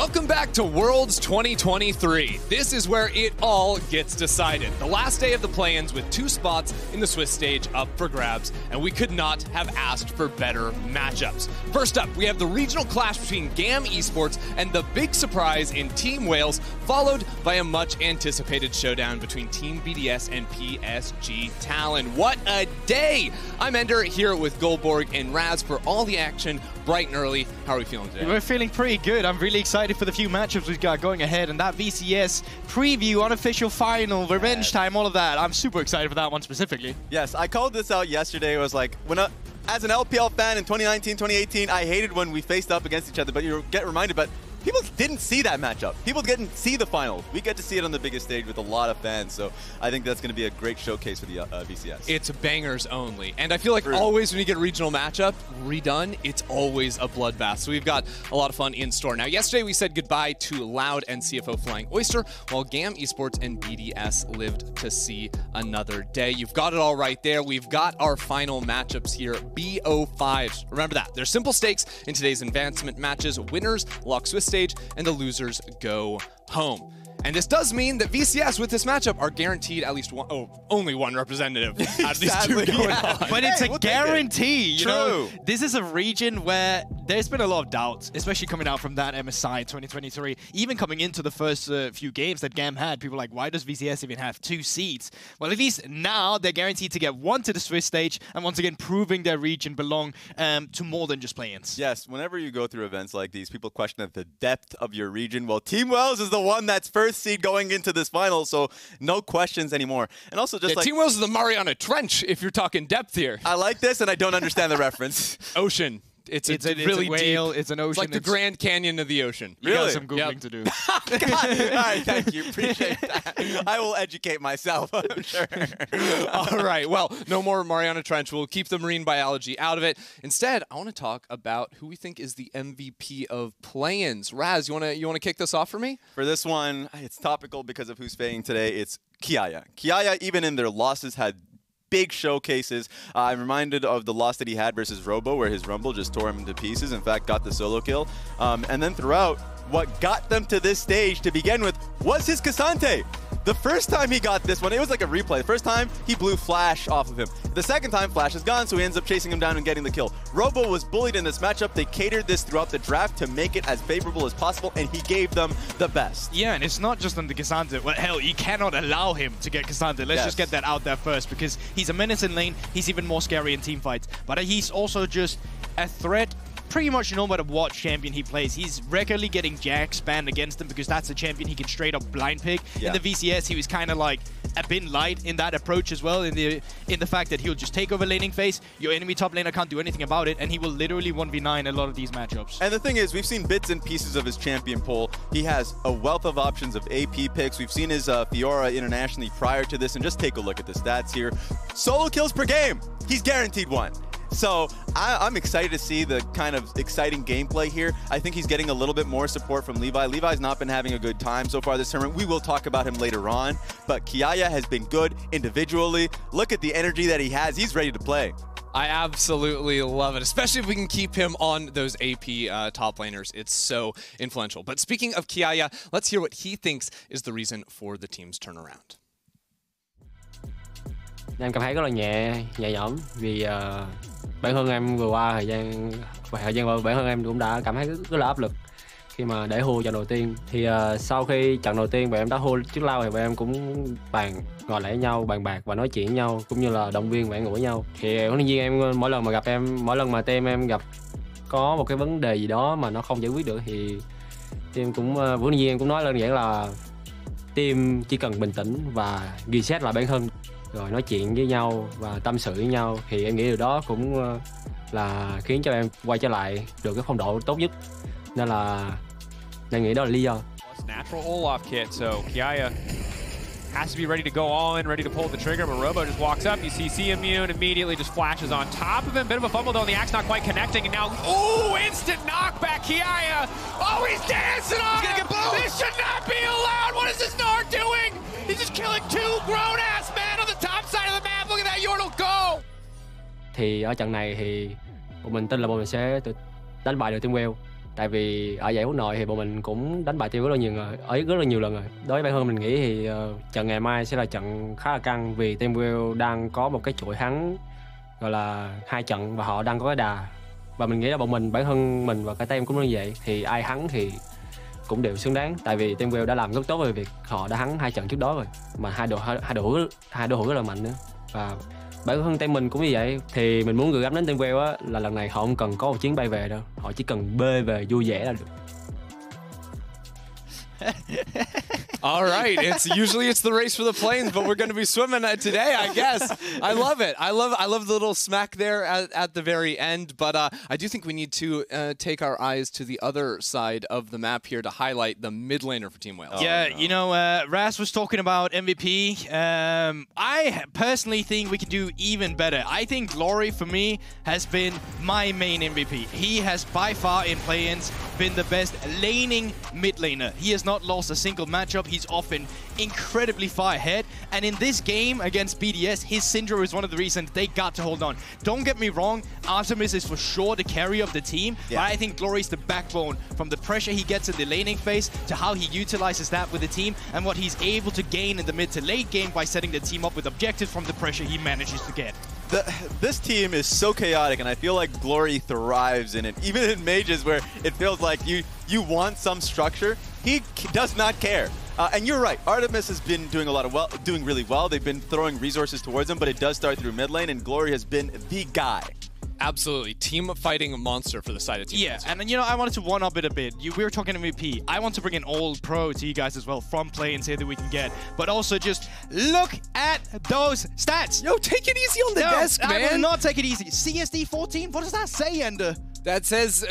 Welcome back to Worlds 2023. This is where it all gets decided. The last day of the play-ins with 2 spots in the Swiss stage up for grabs, and we could not have asked for better matchups. First up, we have the regional clash between GAM Esports and the big surprise in Team Wales, followed by a much-anticipated showdown between Team BDS and PSG Talon. What a day! I'm Ender here with Goldborg and Raz for all the action bright and early. How are we feeling today? We're feeling pretty good. I'm really excited for the few matchups we've got going ahead, and that VCS preview, unofficial final, revenge time, all of that. I'm super excited for that one specifically. Yes, I called this out yesterday. It was like, as an LPL fan in 2019, 2018, I hated when we faced up against each other, but you get reminded, but people didn't see that matchup. People didn't see the finals. We get to see it on the biggest stage with a lot of fans, so I think that's going to be a great showcase for the VCS. It's bangers only, and I feel like always when you get a regional matchup redone, it's always a bloodbath. So we've got a lot of fun in store. Now, yesterday we said goodbye to Loud and CFO Flying Oyster, while GAM Esports and BDS lived to see another day. You've got it all right there. We've got our final matchups here, BO5s. Remember that. There's simple stakes in today's advancement matches. Winners lock Swiss stage, and the losers go home. And this does mean that VCS with this matchup are guaranteed at least only one representative out of these two going on. But it's a guarantee, you know? True. This is a region where there's been a lot of doubts, especially coming out from that MSI 2023. Even coming into the first few games that GAM had, people were like, why does VCS even have 2 seats? Well, at least now they're guaranteed to get 1 to the Swiss stage, and once again proving their region belong to more than just play-ins. Yes, whenever you go through events like these, people question the depth of your region. Well, Team Wales is the one that's first seed going into this final, so no questions anymore. And also just like Team Wales is the Mariana Trench if you're talking depth here. I like this, and I don't understand the reference. Ocean. It's really a whale, deep. it's an ocean. It's like the Grand Canyon of the ocean. You got some Googling to do. All right, thank you. Appreciate that. I will educate myself, I'm sure. All right, well, no more Mariana Trench. We'll keep the marine biology out of it. Instead, I want to talk about who we think is the MVP of play-ins. Raz, you want to kick this off for me? For this one, it's topical because of who's fading today. It's Kiaya. Kiaya, even in their losses, had big showcases. I'm reminded of the loss that he had versus Robo, where his Rumble just tore him into pieces. In fact, got the solo kill. And then throughout, what got them to this stage to begin with was his Cassante. The first time he got this one, it was like a replay. The first time, he blew Flash off of him. The second time, Flash is gone, so he ends up chasing him down and getting the kill. Robo was bullied in this matchup. They catered this throughout the draft to make it as favorable as possible, and he gave them the best. Yeah, and it's not just on the Cassante. Well, hell, you cannot allow him to get Cassante. Let's just get that out there first, because he's a menace in lane. He's even more scary in team fights. But he's also just a threat pretty much no matter what champion he plays. He's regularly getting Jack spanned against him because that's a champion he can straight up blind pick. Yeah. In the VCS, he was kind of like a bit light in that approach as well, in the fact that he'll just take over laning phase, your enemy top laner can't do anything about it, and he will literally 1v9 a lot of these matchups. And the thing is, we've seen bits and pieces of his champion pool. He has a wealth of options of AP picks. We've seen his Fiora internationally prior to this, and just take a look at the stats here. Solo kills per game, he's guaranteed 1. So I'm excited to see the kind of exciting gameplay here. I think he's getting a little bit more support from Levi. Levi's not been having a good time so far this tournament. We will talk about him later on. But Kiaya has been good individually. Look at the energy that he has. He's ready to play. I absolutely love it, especially if we can keep him on those AP top laners. It's so influential. But speaking of Kiaya, let's hear what he thinks is the reason for the team's turnaround. Em cảm thấy rất là nhẹ nhõm vì bản thân em vừa qua thời gian bản thân em cũng đã cảm thấy rất là áp lực khi mà để hô trận đầu tiên. Thì sau khi trận đầu tiên bọn em đã hô trước lâu thì bọn em cũng ngồi lại với nhau bàn bạc và nói chuyện với nhau cũng như là động viên bạn ngủ với nhau. Thì huấn luyện viên em mỗi lần mà team em gặp có một cái vấn đề gì đó mà nó không giải quyết được thì team cũng huấn luyện viên em cũng nói đơn giản là team chỉ cần bình tĩnh và reset lại bản thân, rồi nói chuyện với nhau và tâm sự với nhau, thì em nghĩ điều đó cũng là khiến cho em quay trở lại được cái phong độ tốt nhất, nên là em nghĩ đó là lý do. Natural Olaf kit, so Kiaya has to be ready to go all in, ready to pull the trigger, but Robo just walks up. You see C immune, immediately just flashes on top of him. Bit of a fumble though, and the axe not quite connecting, and now, ooh, instant knockback, Kiaya! Oh, he's dancing on him! This should not be allowed! What is this Nard doing? He's just killing 2 grown-ass men on the top side of the map. Look at that Yordle go! Thì ở trận này thì bọn mình tin là bọn mình sẽ đánh bại được Team Wales. Tại vì ở giải quốc nội thì bọn mình cũng đánh bại Team rất là nhiều rồi, rất là nhiều lần rồi. Đối với bản thân mình nghĩ thì trận ngày mai sẽ là trận khá là căng vì Team Viego đang có một cái chuỗi thắng gọi là 2 trận và họ đang có cái đà. Và mình nghĩ là bọn mình, bản thân mình và cả team cũng như vậy, thì ai thắng thì cũng đều xứng đáng. Tại vì Team Viego đã làm rất tốt về việc họ đã thắng 2 trận trước đó rồi, mà hai đội hữu rất là mạnh nữa. Và bản thân team mình cũng như vậy, thì mình muốn gửi gắm đến Team Viego á là lần này họ không cần có một chuyến bay về đâu, họ chỉ cần bê về vui vẻ là được. All right, it's the race for the planes, but we're going to be swimming today, I guess. I love it. I love the little smack there at the very end. But I do think we need to take our eyes to the other side of the map here to highlight the mid laner for Team Wales. Yeah, you know, Raz was talking about MVP. I personally think we can do even better. I think Glory, for me, has been my main MVP. He has by far in play-ins been the best laning mid laner. He has not lost a single matchup. He's often incredibly far ahead. And in this game against BDS, his Syndra is one of the reasons they got to hold on. Don't get me wrong, Artemis is for sure the carry of the team. Yeah. But I think Glory's the backbone from the pressure he gets in the laning phase to how he utilizes that with the team and what he's able to gain in the mid to late game by setting the team up with objectives from the pressure he manages to get. This team is so chaotic, and I feel like Glory thrives in it. Even in Mages, where it feels like you want some structure, he does not care. And you're right, Artemis has been doing doing really well. They've been throwing resources towards him, but it does start through mid lane, and Glory has been the guy. Absolutely. Team fighting a monster for the side of Team Yeah, and you know, I wanted to one-up it a bit. We were talking MVP. I want to bring an all-pro to you guys as well from play-ins here that we can get. But also just look at those stats. Yo, take it easy on the desk, man. I will not take it easy. CSD 14, what does that say, Ender? That says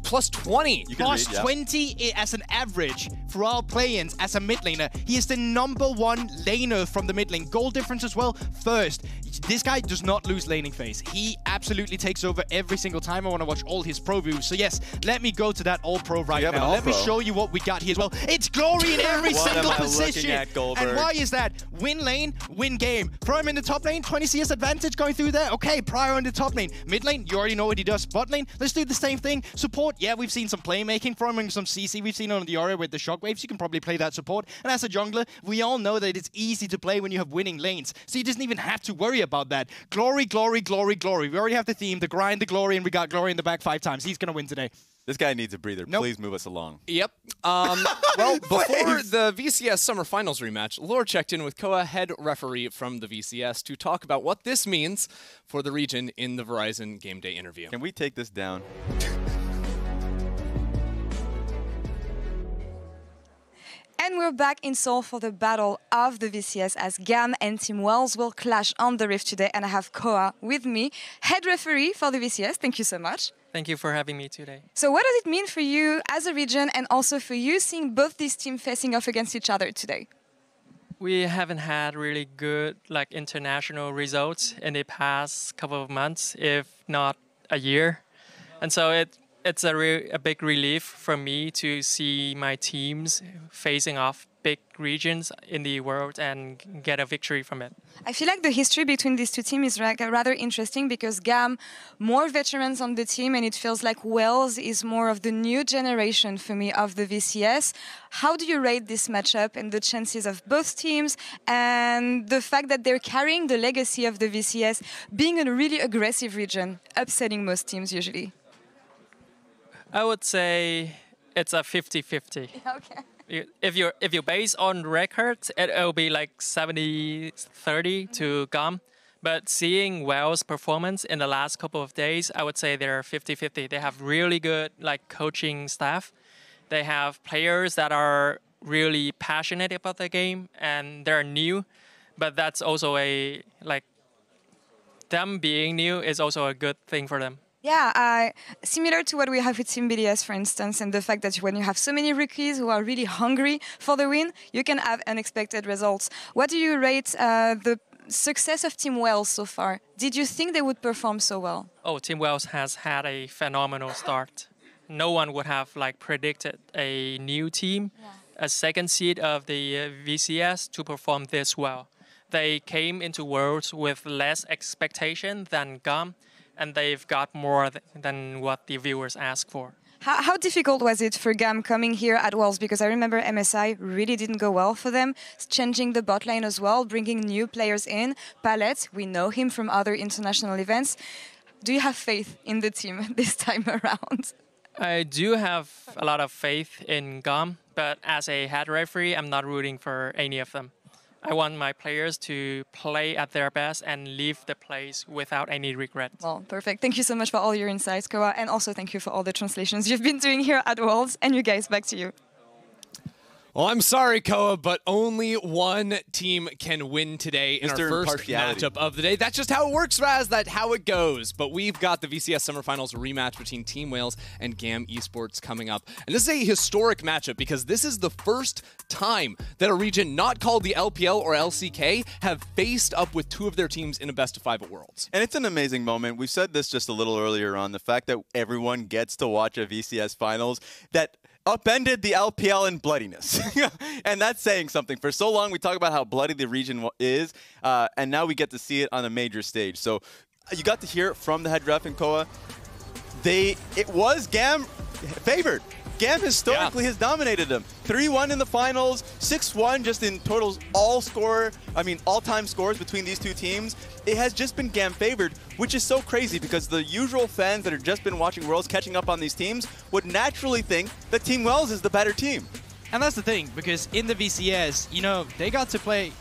plus 20. Plus 20 as an average for our play-ins as a mid laner. He is the #1 laner from the mid lane. Goal difference as well, first. This guy does not lose laning phase. He absolutely takes over every single time. I want to watch all his pro views. So yes, let me go to that all-pro right now. Let me show you what we got here as well. It's Glory in every single position. And why is that? Win lane, win game. Throw him in the top lane, 20 CS advantage going through there. Okay, Prior in the top lane. Mid lane, you already know what he does. Bot lane, let's do the same thing. Support, yeah, we've seen some playmaking from him, some CC. We've seen on the Aura with the shockwaves. You can probably play that support. And as a jungler, we all know that it's easy to play when you have winning lanes. So you doesn't even have to worry about that. Glory, glory, glory, glory. We already have the theme, the grind, the glory, and we got Glory in the back 5 times. He's going to win today. This guy needs a breather. Nope. Please move us along. Yep. Well, before the VCS Summer Finals rematch, Lore checked in with Koa, head referee from the VCS, to talk about what this means for the region in the Verizon Game Day interview. Can we take this down? And we're back in Seoul for the battle of the VCS as GAM and Team Wales will clash on the Rift today. And I have Koa with me, head referee for the VCS. Thank you so much. Thank you for having me today. So what does it mean for you as a region and also for you seeing both these teams facing off against each other today? We haven't had really good international results in the past couple of months, if not a year. And so it's a big relief for me to see my teams facing off big regions in the world and get a victory from it. I feel like the history between these two teams is rather interesting because GAM, more veterans on the team, and it feels like Wales is more of the new generation for me of the VCS. How do you rate this matchup and the chances of both teams and the fact that they're carrying the legacy of the VCS, being a really aggressive region, upsetting most teams usually? I would say it's a 50-50. Okay. If you're based on records, it'll be like 70-30 to GAM. But seeing Wales' performance in the last couple of days, I would say they're 50-50. They have really good coaching staff. They have players that are really passionate about the game and they're new. But that's also them being new is also a good thing for them. Yeah, similar to what we have with Team BDS, for instance, and the fact that when you have so many rookies who are really hungry for the win, you can have unexpected results. What do you rate the success of Team Wales so far? Did you think they would perform so well? Oh, Team Wales has had a phenomenal start. No one would have predicted a new team, a second seed of the VCS, to perform this well. They came into Worlds with less expectation than GAM, and they've got more than what the viewers ask for. How difficult was it for GAM coming here at Worlds? Because I remember MSI really didn't go well for them, changing the bot lane as well, bringing new players in. Palette, we know him from other international events. Do you have faith in the team this time around? I do have a lot of faith in GAM, but as a head referee, I'm not rooting for any of them. I want my players to play at their best and leave the place without any regret. Well, perfect. Thank you so much for all your insights, Koa, and also thank you for all the translations you've been doing here at Worlds. And you guys, back to you. Well, I'm sorry, Koa, but only one team can win today in our first matchup of the day. That's just how it works, Raz. That's how it goes. But we've got the VCS Summerfinals rematch between Team Wales and GAM Esports coming up. And this is a historic matchup because this is the first time that a region not called the LPL or LCK have faced up with two of their teams in a best-of-5 at Worlds. And it's an amazing moment. We said this just a little earlier on, the fact that everyone gets to watch a VCS Finals that upended the LPL in bloodiness. And that's saying something. For so long, we talk about how bloody the region is, and now we get to see it on a major stage. So you got to hear from the head ref in Koa. It was GAM favored. GAM historically has dominated them. 3-1 in the finals, 6-1 just in totals all-time scores between these two teams. It has just been GAM favored, which is so crazy because the usual fans that have just been watching Worlds catching up on these teams would naturally think that Team Wales is the better team. And that's the thing, because in the VCS, you know, they got to play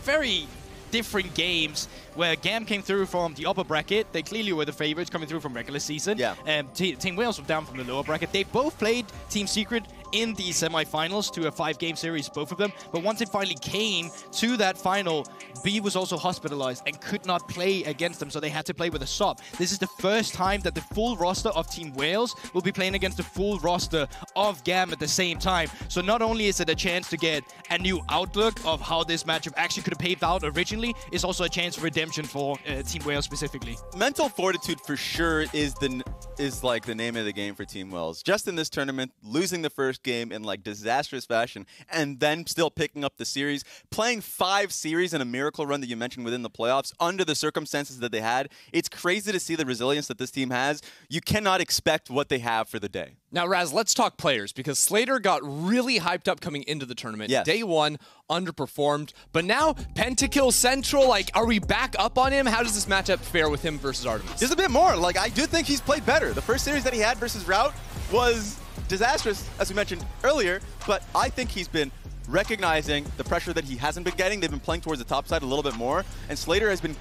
very different games where GAM came through from the upper bracket. They clearly were the favorites coming through from regular season. Yeah. Team Wales were down from the lower bracket. They both played Team Secret in the semifinals to a 5-game series, both of them. But once it finally came to that final, B was also hospitalized and could not play against them, so they had to play with a sub. This is the first time that the full roster of Team Wales will be playing against the full roster of GAM at the same time. So not only is it a chance to get a new outlook of how this matchup actually could have paved out originally, it's also a chance for redemption for Team Wales specifically. Mental fortitude for sure is like the name of the game for Team Wales. Just in this tournament, losing the first game in like disastrous fashion and then still picking up the series, playing 5 series in a miracle run that you mentioned within the playoffs under the circumstances that they had. It's crazy to see the resilience that this team has. You cannot expect what they have for the day. Now, Raz, let's talk players because Slayder got really hyped up coming into the tournament. Yes. Day 1, underperformed, but now Pentakill Central, like, are we back up on him? How does this matchup fare with him versus Artemis? Just a bit more. Like, I do think he's played better. The first series that he had versus Rout was disastrous, as we mentioned earlier, but I think he's been recognizing the pressure that he hasn't been getting. They've been playing towards the top side a little bit more, and Slayder has been,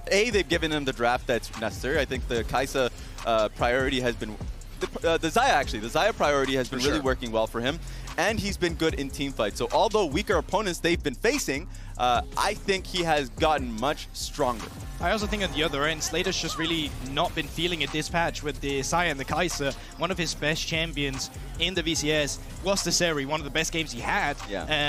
they've given him the draft that's necessary. I think the Xayah priority has been, the Xayah priority has been really working well for him, and he's been good in team fights. So although weaker opponents they've been facing, I think he has gotten much stronger. I also think on the other end, Slayder's just really not been feeling it this patch with the Xayah and the Xayah. One of his best champions in the VCS was the Seri. One of the best games he had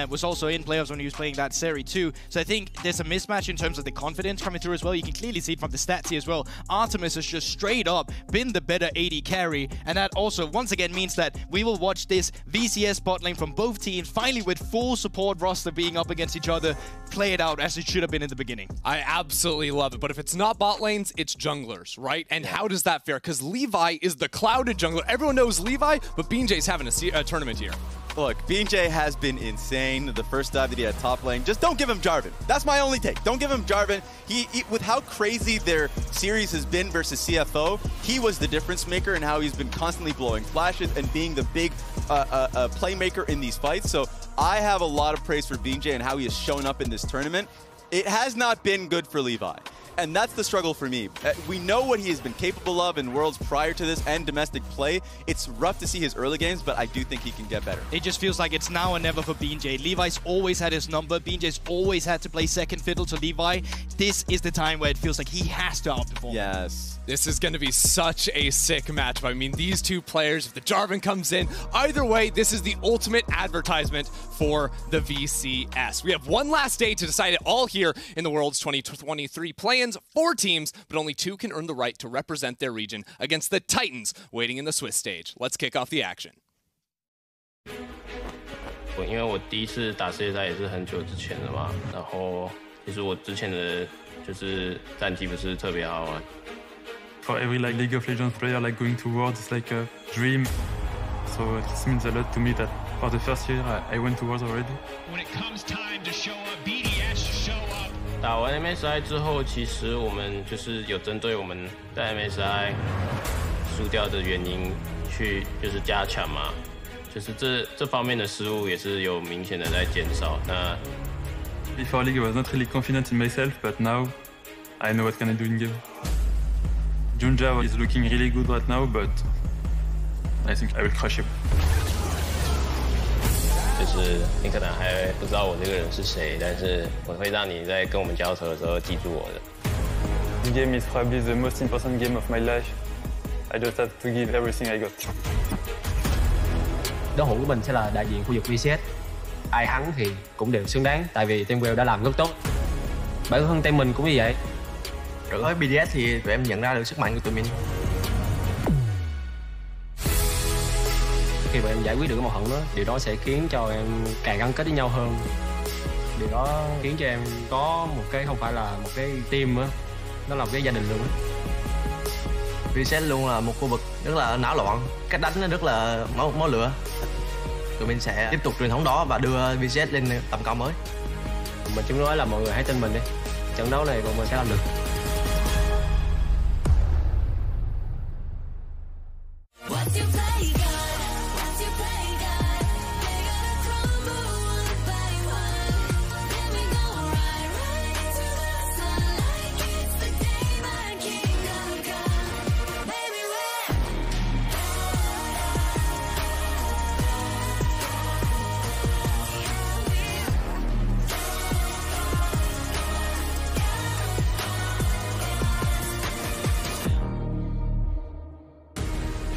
was also in playoffs when he was playing that Seri too. So I think there's a mismatch in terms of the confidence coming through as well. You can clearly see it from the stats here as well. Artemis has just straight up been the better AD carry, and that also once again means that we will watch this VCS bot lane from both teams finally with full support roster being up against each other play it out as it should have been in the beginning. I absolutely love it. But if it's not bot lanes, it's junglers, right? And how does that fare? Because Levi is the clouded jungler. Everyone knows Levi, but BeanJ's having a tournament here. Look, BeanJ has been insane. The first dive that he had top lane, just don't give him Jarvan. That's my only take. Don't give him Jarvan. He with how crazy their series has been versus CFO, he was the difference maker in how he's been constantly blowing flashes and being the big playmaker in these fights. So I have a lot of praise for BeanJ and how he has shown up in this tournament. It has not been good for Levi. And that's the struggle for me. We know what he has been capable of in Worlds prior to this and domestic play. It's rough to see his early games, but I do think he can get better. It just feels like it's now or never for BeanJ. Levi's always had his number. BeanJ's always had to play second fiddle to Levi. This is the time where it feels like he has to outperform. Yes. This is going to be such a sick matchup. I mean, these two players, if the Jarvan comes in, either way, this is the ultimate advertisement for the VCS. We have one last day to decide it all here in the World's 2023 play-ins. 4 teams, but only 2 can earn the right to represent their region against the Titans waiting in the Swiss stage. Let's kick off the action. 因为我第一次打世界赛也是很久之前了嘛，然后其实我之前的就是战绩不是特别好啊， For every like League of Legends player, like going to Worlds is like a dream. So this means a lot to me that for the first year I went to Worlds already. When it comes time to show up, BDS show up. 打完 MSI 之后，其实我们就是有针对我们在 MSI 输掉的原因去就是加强嘛，就是这方面的失误也是有明显的在减少。那 Before League I was not really confident in myself, but now I know what can I do in game. BeanJ is looking really good right now, but I think I will crush him. 就是你可能还不知道我这个人是谁，但是我会让你在跟我们交手的时候記住我的。This game is probably the most important game of my life. I just have to give everything I got. Đối thủ của mình sẽ là đại diện khu vực VCS. Ai thắng thì cũng đều xứng đáng, tại vì team Well đã làm rất tốt. Bản thân team mình cũng như vậy. Đối với BDS thì tụi em nhận ra được sức mạnh của tụi mình. Khi mà em giải quyết được cái mâu thuẫn đó, điều đó sẽ khiến cho em càng gắn kết với nhau hơn. Điều đó khiến cho em có một cái không phải là một cái team nữa, nó là một cái gia đình luôn á. VCS luôn là một khu vực rất là náo loạn, cách đánh nó rất là máu lửa. Tụi mình sẽ tiếp tục truyền thống đó và đưa VCS lên tầm cao mới. Mình chỉ nói là mọi người hãy tin mình đi. Trận đấu này bọn mình sẽ làm được.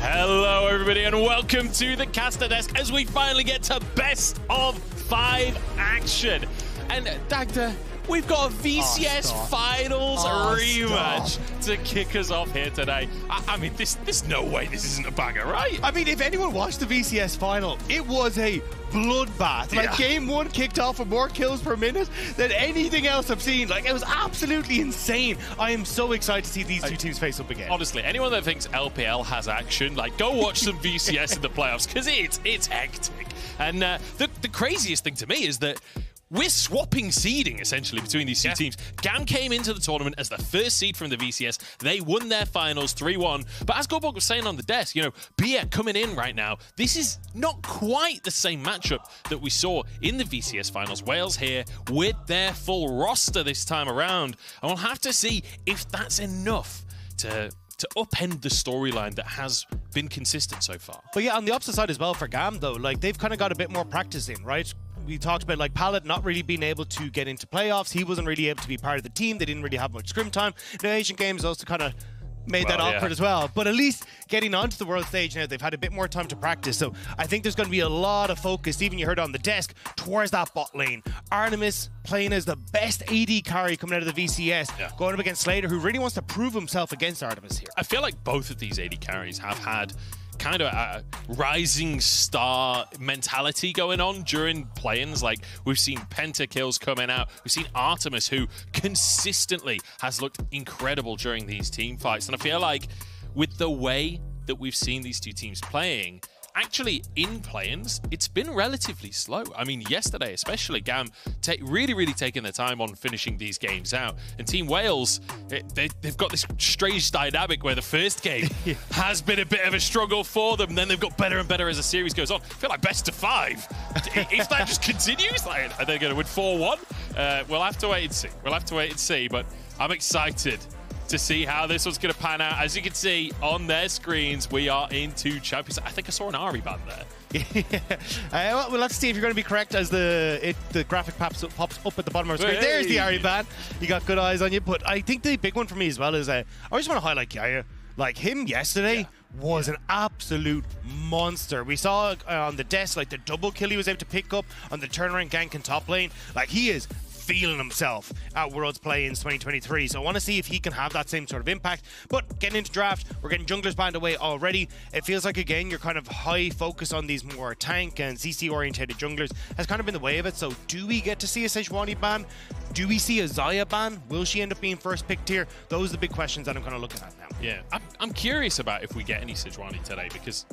Hello, everybody, and welcome to the caster desk as we finally get to best of 5 action. And Dagda, we've got a VCS Finals rematch to kick us off here today. I mean, there's no way this isn't a banger, right? I mean, if anyone watched the VCS final, it was a bloodbath. Like, game 1 kicked off with more kills per minute than anything else I've seen. Like, it was absolutely insane. I am so excited to see these two teams face up again. Honestly, anyone that thinks LPL has action, like, go watch some VCS in the playoffs, because it's hectic. And the craziest thing to me is that we're swapping seeding, essentially, between these two teams. GAM came into the tournament as the first seed from the VCS. They won their finals 3-1. But as Gorbog was saying on the desk, you know, Bia coming in right now, this is not quite the same matchup that we saw in the VCS finals. Wales here with their full roster this time around. And we'll have to see if that's enough to upend the storyline that has been consistent so far. But yeah, on the opposite side as well for GAM, though, like, they've kind of got a bit more practice in, right? We talked about, like, Pallet not really being able to get into playoffs. He wasn't really able to be part of the team. They didn't really have much scrim time. The Asian Games also kind of made that awkward as well. But at least getting onto the world stage now, they've had a bit more time to practice. So I think there's going to be a lot of focus, even you heard on the desk, towards that bot lane. Artemis playing as the best AD carry coming out of the VCS, going up against Slayder, who really wants to prove himself against Artemis here. I feel like both of these AD carries have had kind of a rising star mentality going on during play-ins. Like, we've seen pentakills coming out. We've seen Artemis, who consistently has looked incredible during these team fights. And I feel like with the way that we've seen these two teams playing, actually in play-ins, it's been relatively slow. I mean, yesterday especially, GAM really taking their time on finishing these games out. And Team Wales, they've got this strange dynamic where the first game has been a bit of a struggle for them, and then they've got better and better as the series goes on. I feel like best of 5. If that just continues, like, are they going to win 4-1? We'll have to wait and see. We'll have to wait and see, but I'm excited to see how this one's going to pan out. As you can see on their screens, we are into Champions. I think I saw an Ari band there. Well, let's see if you're going to be correct as the graphic pops up at the bottom of our screen. There's the Ari band. You got good eyes on you. But I think the big one for me as well is I just want to highlight Kiaya. Like, him yesterday was an absolute monster. We saw on the desk, like, the double kill he was able to pick up on the turnaround gank in top lane. Like, he is feeling himself at Worlds Play-ins 2023. So I want to see if he can have that same sort of impact. But getting into draft, we're getting junglers banned away already. It feels like, again, you're kind of high focus on these more tank and CC-orientated junglers has kind of been the way of it. So do we get to see a Sejuani ban? Do we see a Xayah ban? Will she end up being first picked here? Those are the big questions that I'm kind of looking at now. Yeah, I'm curious about if we get any Sejuani today, because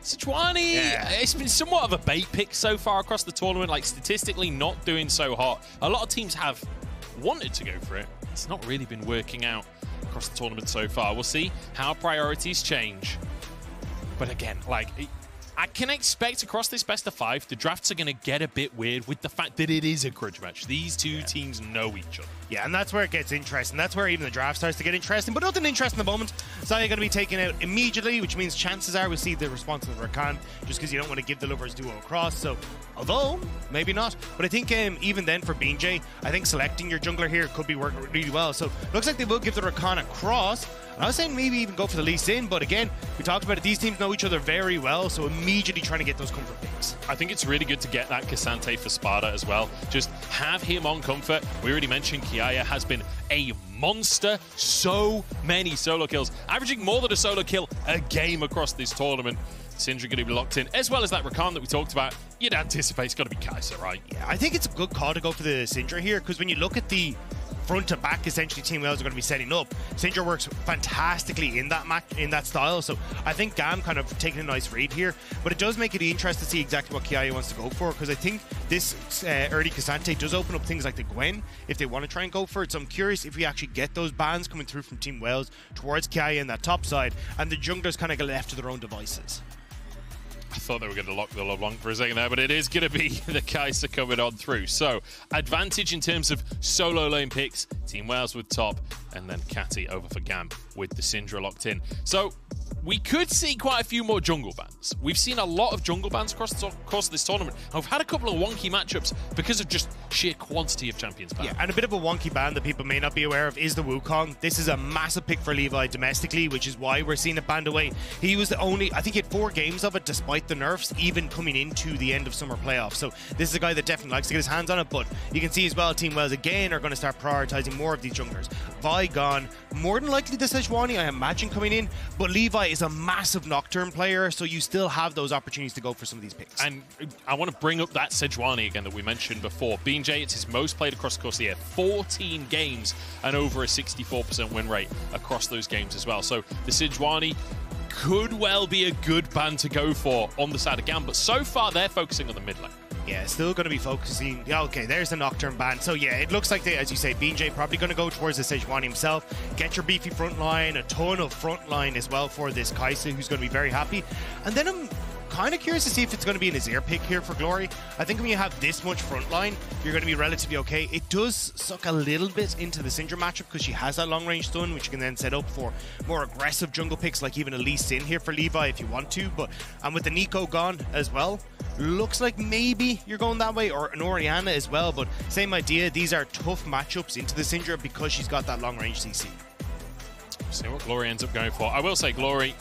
Sejuani, it's been somewhat of a bait pick so far across the tournament, like statistically not doing so hot. A lot of teams have wanted to go for it. It's not really been working out across the tournament so far. We'll see how priorities change. But again, like, I can expect across this best of 5, the drafts are going to get a bit weird with the fact that it is a grudge match. These two teams know each other. Yeah, and that's where it gets interesting. That's where even the draft starts to get interesting. But nothing interesting at the moment. Xayah going to be taken out immediately, which means chances are we'll see the response of Rakan, just because you don't want to give the lovers duo across. So, although, maybe not. But I think even then for BeanJ, I think selecting your jungler here could be working really well. So, looks like they will give the Rakan a cross. And I was saying maybe even go for the Lee Sin, but again, we talked about it. These teams know each other very well, so immediately trying to get those comfort picks. I think it's really good to get that K'Sante for Sparda as well. Just have him on comfort. We already mentioned Kiaya has been a monster. So many solo kills, averaging more than a solo kill a game across this tournament. Syndra going to be locked in, as well as that Rakan that we talked about. You'd anticipate it's got to be Kai'Sa, right? Yeah, I think it's a good call to go for the Syndra here, because when you look at the front to back, essentially Team Wales are going to be setting up, Syndra works fantastically in that match, in that style. So I think GAM kind of taking a nice read here, but it does make it interesting to see exactly what Kiaya wants to go for, because I think this early K'Sante does open up things like the Gwen if they want to try and go for it. So I'm curious if we actually get those bans coming through from Team Wales towards Kiaya in that top side, and the junglers kind of get left to their own devices. I thought they were going to lock the LeBlanc for a second there, but it is going to be the Kai'Sa coming on through. So, advantage in terms of solo lane picks. Team Wales with top, and then Kati over for GAM with the Syndra locked in. So, we could see quite a few more jungle bans. We've seen a lot of jungle bans across the course of this tournament. We've had a couple of wonky matchups because of just sheer quantity of champions banned. Yeah, and a bit of a wonky ban that people may not be aware of is the Wukong. This is a massive pick for Levi domestically, which is why we're seeing it banned away. He was the only, I think he had 4 games of it despite the nerfs, even coming into the end of summer playoffs. So this is a guy that definitely likes to get his hands on it, but you can see as well, Team Wales again are going to start prioritizing more of these junglers. Vi gone, more than likely the Sejuani, I imagine, coming in, but Levi is a massive Nocturne player, so you still have those opportunities to go for some of these picks. And I want to bring up that Sejuani again that we mentioned before. BeanJ, it's his most played across the course of the year. 14 games and over a 64% win rate across those games as well. So the Sejuani could well be a good ban to go for on the side of GAM, but so far they're focusing on the mid lane. Yeah, still going to be focusing. Yeah, okay, there's the Nocturne ban. So yeah, it looks like they, as you say, BeanJ probably going to go towards the Sejuani himself. Get your beefy front line, a ton of front line as well for this Kai'Sa, who's going to be very happy. And then I'm kind of curious to see if it's going to be an Azir pick here for Glory. I think when you have this much front line, you're going to be relatively okay. It does suck a little bit into the Syndra matchup because she has that long range stun, which you can then set up for more aggressive jungle picks, like even a Lee Sin here for Levi if you want to. But and with the Nico gone as well, looks like maybe you're going that way, or an Orianna as well. But same idea, these are tough matchups into the Syndra because she's got that long range CC. See what Glory ends up going for. I will say Glory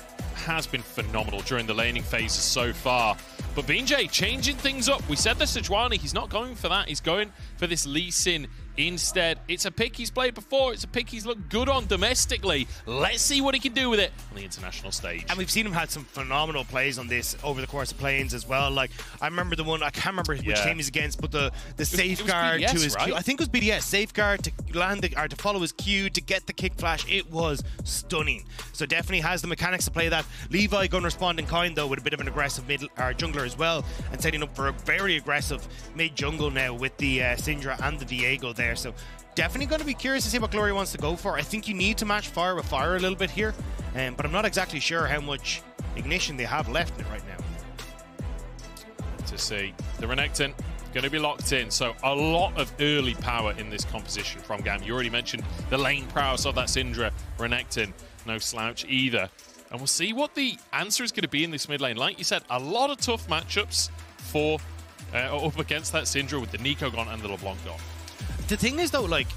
has been phenomenal during the laning phases so far. But BeanJ changing things up. We said the Sejuani, he's not going for that. He's going for this Lee Sin instead. It's a pick he's played before. It's a pick he's looked good on domestically. Let's see what he can do with it on the international stage. And we've seen him had some phenomenal plays on this over the course of play-ins as well. Like, I remember the one, I can't remember which team he's against, but the safeguard BDS, to his right? Q. I think it was BDS. Safeguard to land the, or to follow his Q to get the kick flash. It was stunning. So definitely has the mechanics to play that. Levi going to respond in kind though with a bit of an aggressive mid jungler as well, and setting up for a very aggressive mid jungle now with the Syndra and the Viego there. So definitely going to be curious to see what Glory wants to go for. I think you need to match fire with fire a little bit here, but I'm not exactly sure how much ignition they have left in it right now. To see the Renekton going to be locked in, so a lot of early power in this composition from GAM. You already mentioned the lane prowess of that Syndra. Renekton, no slouch either. And we'll see what the answer is going to be in this mid lane. Like you said, a lot of tough matchups for up against that Syndra with the Nico gone and the LeBlanc gone. The thing is though, like,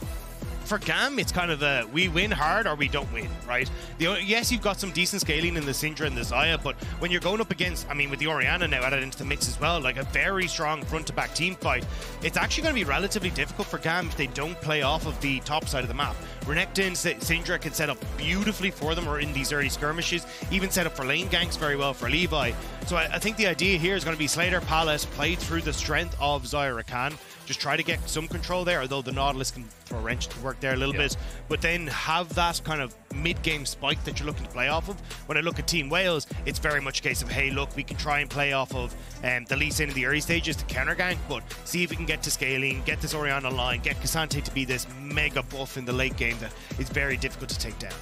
for GAM, it's kind of a we win hard or we don't win, right? Yes, you've got some decent scaling in the Syndra and the Xayah, but when you're going up against, I mean, with the Orianna now added into the mix as well, like a very strong front-to-back team fight, it's actually going to be relatively difficult for GAM if they don't play off of the top side of the map. Renekton, Syndra can set up beautifully for them or in these early skirmishes, even set up for lane ganks very well for Levi. So I think the idea here is going to be Slayder, Palace, play through the strength of Xayah, Rakan, just try to get some control there, although the Nautilus can throw a wrench to work there a little bit, but then have that kind of mid-game spike that you're looking to play off of. When I look at Team Wales, it's very much a case of, hey, look, we can try and play off of the Lee Sin in the early stages to counter gank, but see if we can get to scaling, get this Orianna line, get K'Sante to be this mega buff in the late game that is very difficult to take down.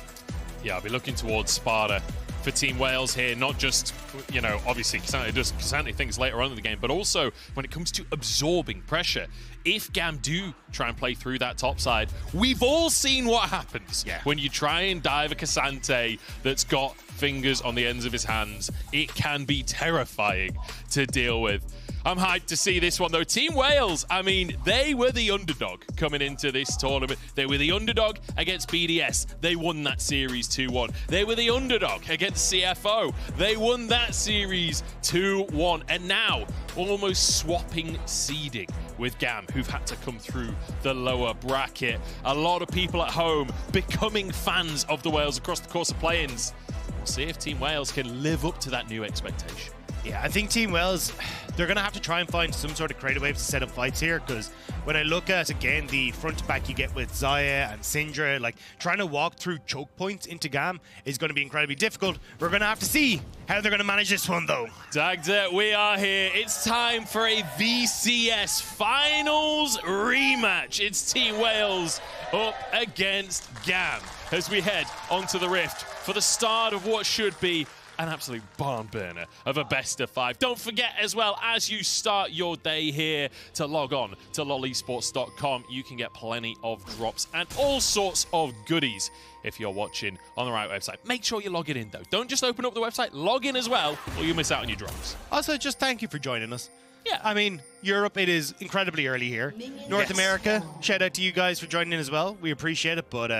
Yeah, I'll be looking towards Sparda for Team Wales here, not just, you know, obviously K'Sante does K'Sante things later on in the game, but also when it comes to absorbing pressure. If GAM do try and play through that top side, we've all seen what happens when you try and dive a K'Sante that's got fingers on the ends of his hands. It can be terrifying to deal with. I'm hyped to see this one, though. Team Wales, I mean, they were the underdog coming into this tournament. They were the underdog against BDS. They won that series 2-1. They were the underdog against CFO. They won that series 2-1. And now, almost swapping seeding with GAM, who've had to come through the lower bracket. A lot of people at home becoming fans of the Wales across the course of play-ins. We'll see if Team Wales can live up to that new expectation. Yeah, I think Team Wales, they're going to have to try and find some sort of creative ways to set up fights here, because when I look at, again, the front to back you get with Xayah and Syndra, like, trying to walk through choke points into GAM is going to be incredibly difficult. We're going to have to see how they're going to manage this one, though. Dagda, we are here. It's time for a VCS Finals rematch. It's Team Wales up against GAM as we head onto the Rift for the start of what should be an absolute barn burner of a best of 5. Don't forget as well, as you start your day here, to log on to lolesports.com. You can get plenty of drops and all sorts of goodies if you're watching on the right website. Make sure you log it in, though. Don't just open up the website, log in as well, or you miss out on your drops. Also, just thank you for joining us. Yeah. I mean, Europe, it is incredibly early here. North America, shout out to you guys for joining in as well. We appreciate it, but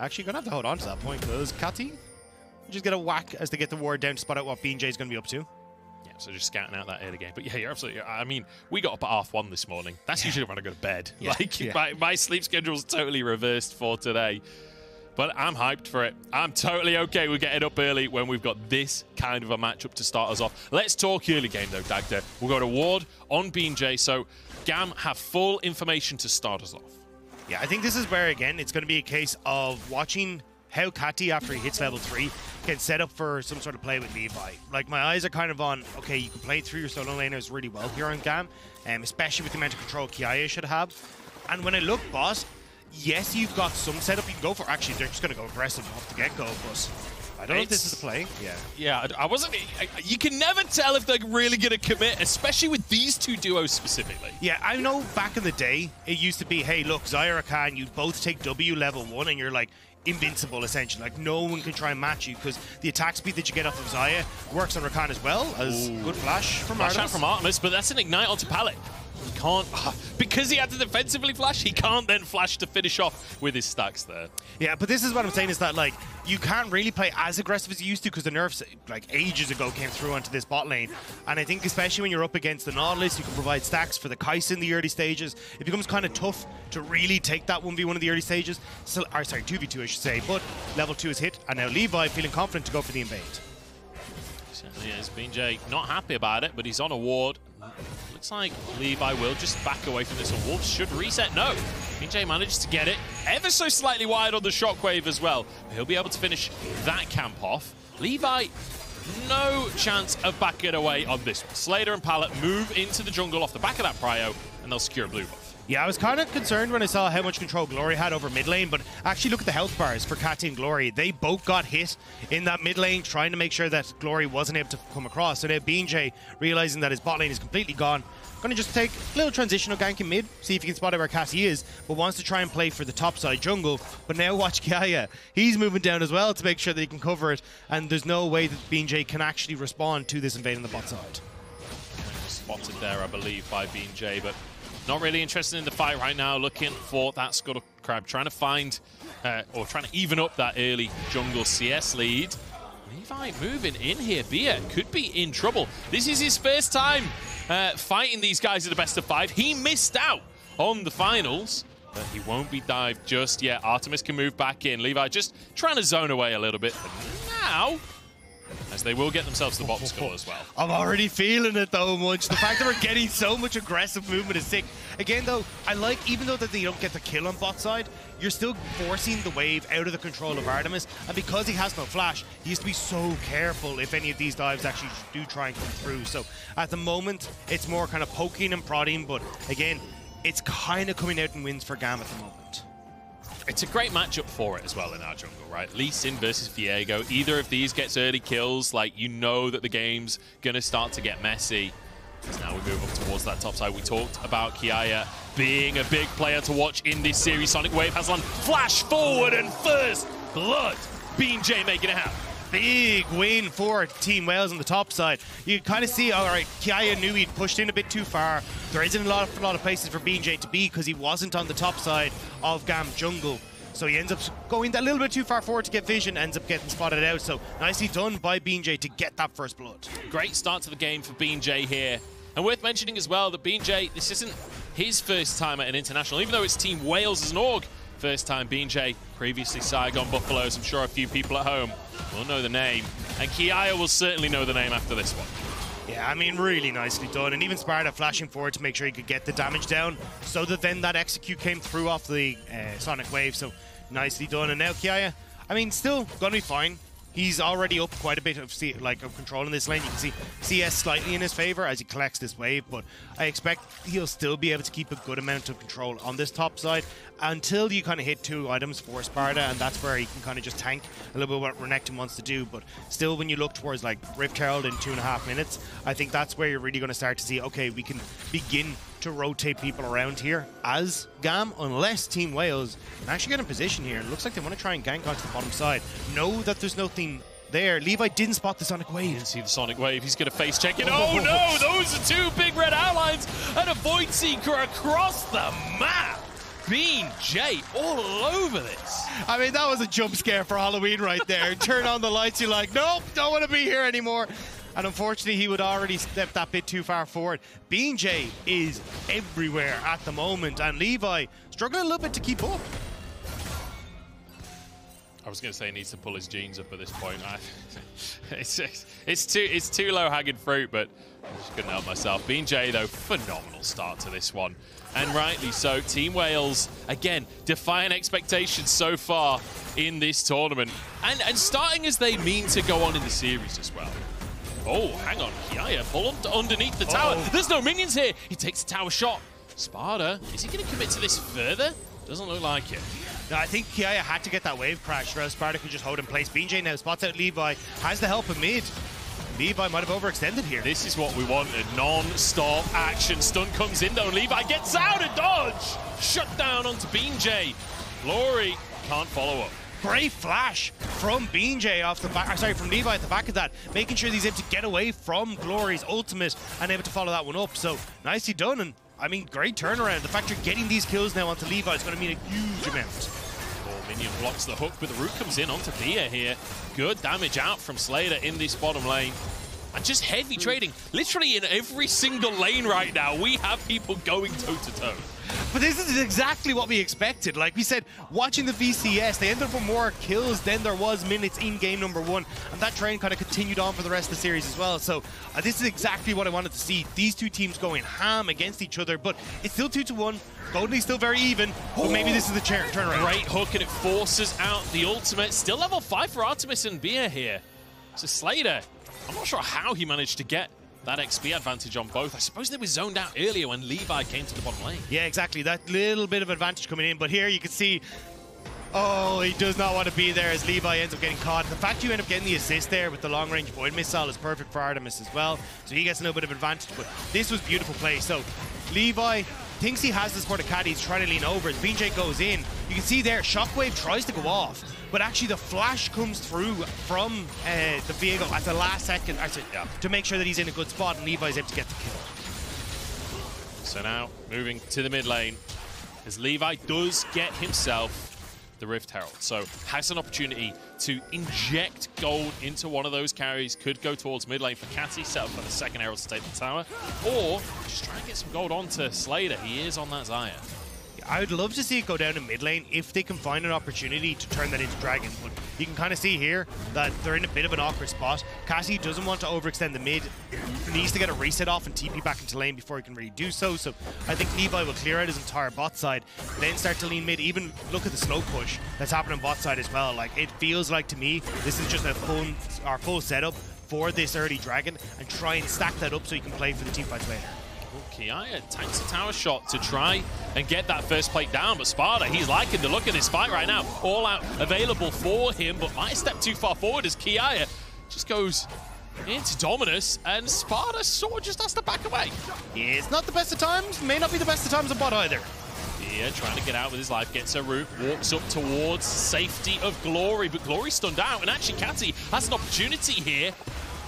actually going to have to hold on to that point, because Kati just get a whack as they get the ward down to spot out what BeanJ is going to be up to. Yeah, so just scouting out that early game. But yeah, you're absolutely... I mean, we got up at 1:30 this morning. That's usually when I go to bed. My sleep schedule's totally reversed for today. But I'm hyped for it. I'm totally okay with getting up early when we've got this kind of a matchup to start us off. Let's talk early game, though, Dagda. We'll go to ward on BeanJ, so GAM have full information to start us off. Yeah, I think this is where, again, it's going to be a case of watching how Kati, after he hits level 3, can set up for some sort of play with Levi. Like, my eyes are kind of on, okay, you can play through your solo laners really well here on GAM, especially with the amount of control Kiaya should have. And when I look boss, yes, you've got some setup you can go for. Actually, they're just going to go aggressive off the get-go, but I don't know if this is the play. Yeah, I wasn't... You can never tell if they're really going to commit, especially with these two duos specifically. Yeah, I know back in the day, it used to be, hey, look, Xayah, Rakan, you both take W level 1, and you're like, invincible, essentially. Like, no one can try and match you, because the attack speed that you get off of Xayah works on Rakan as well as good flash from Artemis. Flash out from Artemis, but that's an ignite onto Pallet. He can't, because he had to defensively flash, he can't then flash to finish off with his stacks there. Yeah, but this is what I'm saying, is that, like, you can't really play as aggressive as you used to, because the nerfs, like, ages ago came through onto this bot lane. And I think especially when you're up against the Nautilus, you can provide stacks for the Xayah in the early stages. It becomes kind of tough to really take that 1v1 in the early stages. So, or sorry, 2v2 I should say, but level 2 is hit, and now Levi feeling confident to go for the invade. Certainly is. BeanJ not happy about it, but he's on a ward. Looks like Levi will just back away from this one. Wolves should reset. No. BeanJ manages to get it ever so slightly wide on the shockwave as well. He'll be able to finish that camp off. Levi, no chance of backing away on this one. Slayder and Pallet move into the jungle off the back of that prio, and they'll secure a blue buff. Yeah, I was kind of concerned when I saw how much control Glory had over mid lane, but actually look at the health bars for Kati and Glory. They both got hit in that mid lane, trying to make sure that Glory wasn't able to come across. So now BeanJ, realizing that his bot lane is completely gone, going to just take a little transitional gank in mid, see if he can spot out where Kati is, but wants to try and play for the top side jungle. But now watch Kiaya. He's moving down as well to make sure that he can cover it, and there's no way that BeanJ can actually respond to this invade on the bot side. Spotted there, I believe, by BeanJ, but Not really interested in the fight right now, looking for that Scuttle Crab, trying to find, or trying to even up that early jungle CS lead. Levi moving in here. Bia could be in trouble. This is his first time fighting these guys at the best of 5. He missed out on the finals, but he won't be dived just yet. Artemis can move back in. Levi just trying to zone away a little bit. But now, as they will get themselves the bottom score as well. I'm already feeling it though, Munch. The fact that we're getting so much aggressive movement is sick. Again though, I like, even though that they don't get the kill on bot side, you're still forcing the wave out of the control of Artemis. And because he has no flash, he has to be so careful if any of these dives actually do try and come through. So at the moment, it's more kind of poking and prodding, but again, it's kind of coming out in wins for GAM at the moment. It's a great matchup for it as well in our jungle, right? Lee Sin versus Viego. Either of these gets early kills, like you know that the game's gonna start to get messy. As now we move up towards that top side. We talked about Kiaya being a big player to watch in this series. Sonic Wave has on flash forward and first blood. BeanJ making it happen. Big win for Team Wales on the top side. You kind of see, all right, Kiaya knew he'd pushed in a bit too far. There isn't a lot of places for BeanJ to be because he wasn't on the top side of GAM jungle. So he ends up going a little bit too far forward to get vision, ends up getting spotted out. So nicely done by BeanJ to get that first blood. Great start to the game for BeanJ here. And worth mentioning as well that BeanJ, this isn't his first time at an international, even though it's Team Wales as an org. First time BeanJ, previously Saigon Buffaloes. I'm sure a few people at home will know the name. And Kiaya will certainly know the name after this one. Yeah, I mean, really nicely done. And even Sparda flashing forward to make sure he could get the damage down so that then that execute came through off the Sonic Wave. So nicely done. And now Kiaya, I mean, still going to be fine. He's already up quite a bit of control in this lane. You can see CS slightly in his favor as he collects this wave, but I expect he'll still be able to keep a good amount of control on this top side until you kind of hit 2 items for Sparda, and that's where he can kind of just tank a little bit what Renekton wants to do. But still, when you look towards like Rift Herald in 2.5 minutes, I think that's where you're really going to start to see, okay, we can begin to rotate people around here as GAM, unless Team Wales can actually get in position here. It looks like they want to try and gank onto the bottom side. Know that there's nothing there. Levi didn't spot the Sonic Wave. Didn't see the Sonic Wave. He's going to face check it. Oh no, those are 2 big red outlines and a Void Seeker across the map. BeanJ all over this. I mean, that was a jump scare for Halloween right there. Turn on the lights, you're like, nope, don't want to be here anymore. And unfortunately, he would already step that bit too far forward. BeanJ is everywhere at the moment, and Levi struggling a little bit to keep up. I was going to say he needs to pull his jeans up at this point. It's too low-hanging fruit, but I just couldn't help myself. BeanJ, though, phenomenal start to this one. And rightly so. Team Wales, again, defying expectations so far in this tournament. And starting as they mean to go on in the series as well. Oh, hang on. Kiaya pull underneath the tower. There's no minions here. He takes a tower shot. Sparda, is he going to commit to this further? Doesn't look like it. No, I think Kiaya had to get that wave crash, or else Sparda could just hold in place. BeanJ now spots out Levi, has the help of mid. Levi might have overextended here. This is what we wanted. Non-stop action. Stun comes in though. Levi gets out of dodge. Shut down onto BeanJ. Glory can't follow up. Great flash from BeanJ off the back, from Levi at the back of that, making sure he's able to get away from Glory's ultimate and able to follow that one up. So nicely done, and I mean, great turnaround. The fact you're getting these kills now onto Levi is going to mean a huge amount. Minion blocks the hook, but the root comes in onto Bia here. Good damage out from Slayder in this bottom lane. And just heavy trading. Literally in every single lane right now, we have people going toe-to-toe. But this is exactly what we expected. Like we said, watching the VCS, they ended up with more kills than there was minutes in game number 1. And that trend kind of continued on for the rest of the series as well. So this is exactly what I wanted to see. These 2 teams going ham against each other, but it's still 2-1. Golden's still very even, but maybe this is the turnaround. Great hook, and it forces out the ultimate. Still level 5 for Artemis and Bia here. So Slayder, I'm not sure how he managed to get that XP advantage on both. I suppose they were zoned out earlier when Levi came to the bottom lane. Yeah, exactly. That little bit of advantage coming in, but here you can see, oh, he does not want to be there as Levi ends up getting caught. The fact you end up getting the assist there with the long-range Void Missile is perfect for Artemis as well, so he gets a little bit of advantage, but this was beautiful play. So Levi thinks he has the support of Kati, he's trying to lean over. As BeanJ goes in, you can see there, Shockwave tries to go off, but actually the flash comes through from the Viego at the last second to make sure that he's in a good spot, and Levi's able to get the kill. So now, moving to the mid lane, as Levi does get himself the Rift Herald. So has an opportunity to inject gold into one of those carries. Could go towards mid lane for Kati, set up for the second Herald to take the tower. Or just try and get some gold onto Slayder. He is on that Xayah. I would love to see it go down in mid lane if they can find an opportunity to turn that into Dragon. But you can kind of see here that they're in a bit of an awkward spot. Kati doesn't want to overextend the mid. Needs to get a reset off and TP back into lane before he can really do so. So I think Levi will clear out his entire bot side, then start to lean mid. Even look at the slow push that's happening bot side as well. Like, it feels like to me this is just a full setup for this early Dragon, and try and stack that up so you can play for the teamfights later. Kiaya tanks a tower shot to try and get that first plate down, but Sparda, he's liking the look of this fight right now. All out available for him, but might step too far forward as Kiaya just goes into Dominus, and Sparda sort of just has to back away. Yeah, it's not the best of times, may not be the best of times on bot either. Yeah, trying to get out with his life, gets a root, walks up towards safety of Glory, but Glory's stunned out, and actually Kati has an opportunity here.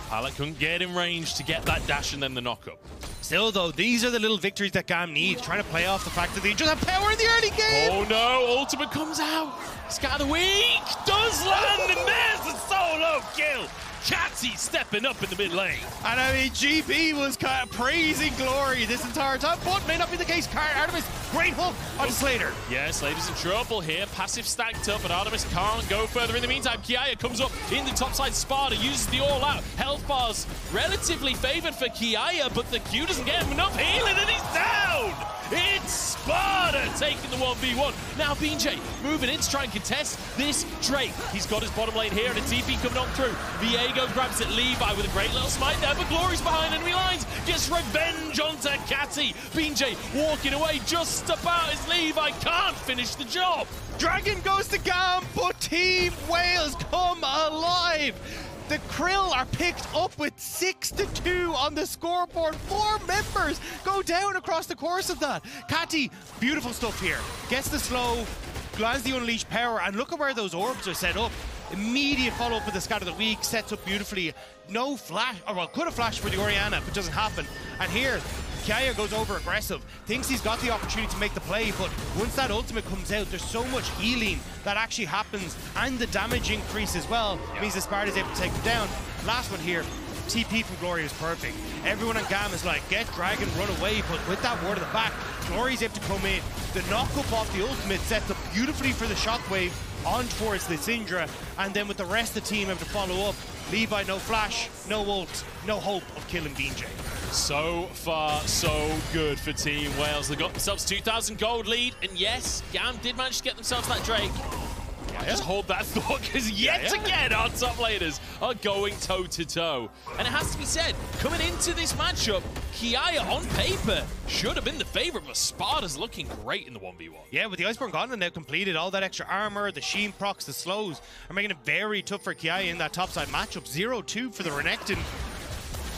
Pilot couldn't get in range to get that dash and then the knock-up. Still, though, these are the little victories that GAM needs, trying to play off the fact that they just have power in the early game. Oh no, Ultimate comes out. Scatter the weak, does land, and there's the solo kill. Kati stepping up in the mid lane. And I mean, GB was kind of praising Glory this entire time, but may not be the case. Artemis, great hook on Slayder. Yeah, Slayder's in trouble here. Passive stacked up, but Artemis can't go further. In the meantime, Kiaya comes up in the top side. Sparda uses the all-out. Health bars relatively favored for Kiaya, but the Q doesn't get him enough healing, and he's down. It's Sparda taking the 1v1. Now BeanJ moving in to try and contest this Drake. He's got his bottom lane here, and a TP coming on through. Viego grabs it. Levi with a great little smite there, but Glory's behind enemy lines. Gets revenge onto Kati. BeanJ walking away just about as Levi can't finish the job. Dragon goes to GAM, but Team Wales come alive. The Krill are picked up with 6-2 on the scoreboard. 4 members go down across the course of that. Kati, beautiful stuff here. Gets the slow, lands the unleashed power, and look at where those orbs are set up. Immediate follow-up with the Scatter of the Weak, sets up beautifully. No flash, or well, could have flashed for the Orianna, but doesn't happen. And here, Kiaya goes over aggressive, thinks he's got the opportunity to make the play, but once that ultimate comes out, there's so much healing that actually happens, and the damage increase as well, means the Sparda is able to take him down. Last one here, TP from Glory is perfect. Everyone on GAM is like, get Dragon, run away, but with that ward at the back, Glory's able to come in. The knock-up off the ultimate sets up beautifully for the shockwave on towards the Syndra, and then with the rest of the team able to follow up. Levi, no flash, no ult, no hope of killing BeanJ. So far, so good for Team Wales. They got themselves 2,000 gold lead, and yes, GAM did manage to get themselves that Drake. Just hold that thought, because yet again our top laners are going toe-to-toe. And it has to be said, coming into this matchup, Kiaya on paper should have been the favorite, but Sparda's looking great in the 1v1. Yeah, with the Iceborne Gauntlet now completed, all that extra armor, the Sheen procs, the slows are making it very tough for Kiaya in that topside matchup. 0-2 for the Renekton.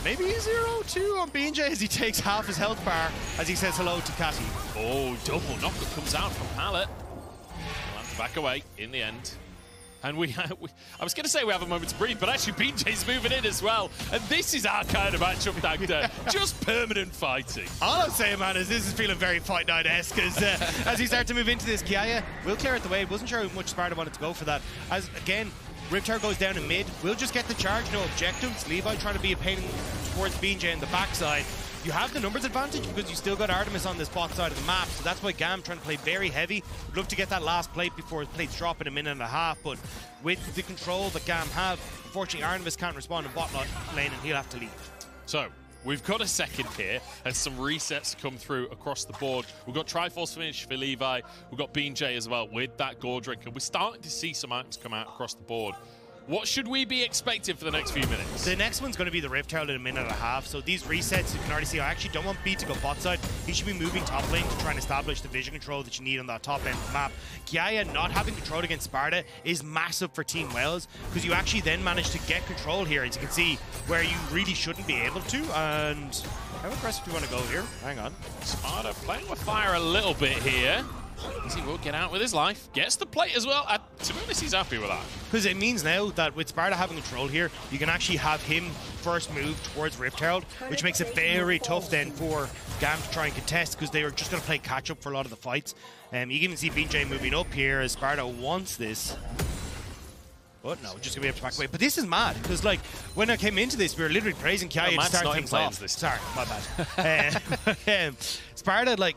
Maybe 0-2 on BeanJ as he takes half his health bar as he says hello to Kati. Oh, double knockup comes out from Pallet. Back away in the end. And I was going to say we have a moment to breathe, but actually BeanJ's moving in as well. And this is our kind of matchup, Dagda. Just permanent fighting. All I'm saying, man, is this is feeling very Fight Night-esque as we start to move into this. Kiaya will clear it the way. Wasn't sure how much Sparda wanted to go for that. As, again, Riptar goes down in mid. We'll just get the charge, no objectives. Levi trying to be a pain towards BeanJ in the backside. You have the numbers advantage because you still got Artemis on this bot side of the map, so that's why GAM trying to play very heavy. Would love to get that last plate before his plates drop in a minute and a half, but with the control that GAM have, unfortunately Artemis can't respond in bot lane and he'll have to leave. So, we've got a second here as some resets come through across the board. We've got Triforce finish for Levi, we've got BeanJ as well with that Gore Drink, and we're starting to see some items come out across the board. What should we be expecting for the next few minutes? The next one's going to be the Rift Herald in a minute and a half. So these resets, you can already see, I actually don't want B to go bot side. He should be moving top lane to try and establish the vision control that you need on that top end of the map. Kiaya not having control against Sparda is massive for Team Wales because you actually then manage to get control here, as you can see, where you really shouldn't be able to. And how aggressive do you want to go here? Hang on. Sparda playing with fire a little bit here. He will get out with his life. Gets the plate as well. To be honest, he's happy with that. Because it means now that with Sparda having control here, you can actually have him first move towards Rift Herald, which makes it very tough then for GAM to try and contest, because they are just going to play catch-up for a lot of the fights. You can even see BeanJ moving up here as Sparda wants this. But no, just going to be able to back away. But this is mad, because like, when I came into this, we were literally praising Kiaya to start things off. Sorry, my bad. Sparda, like,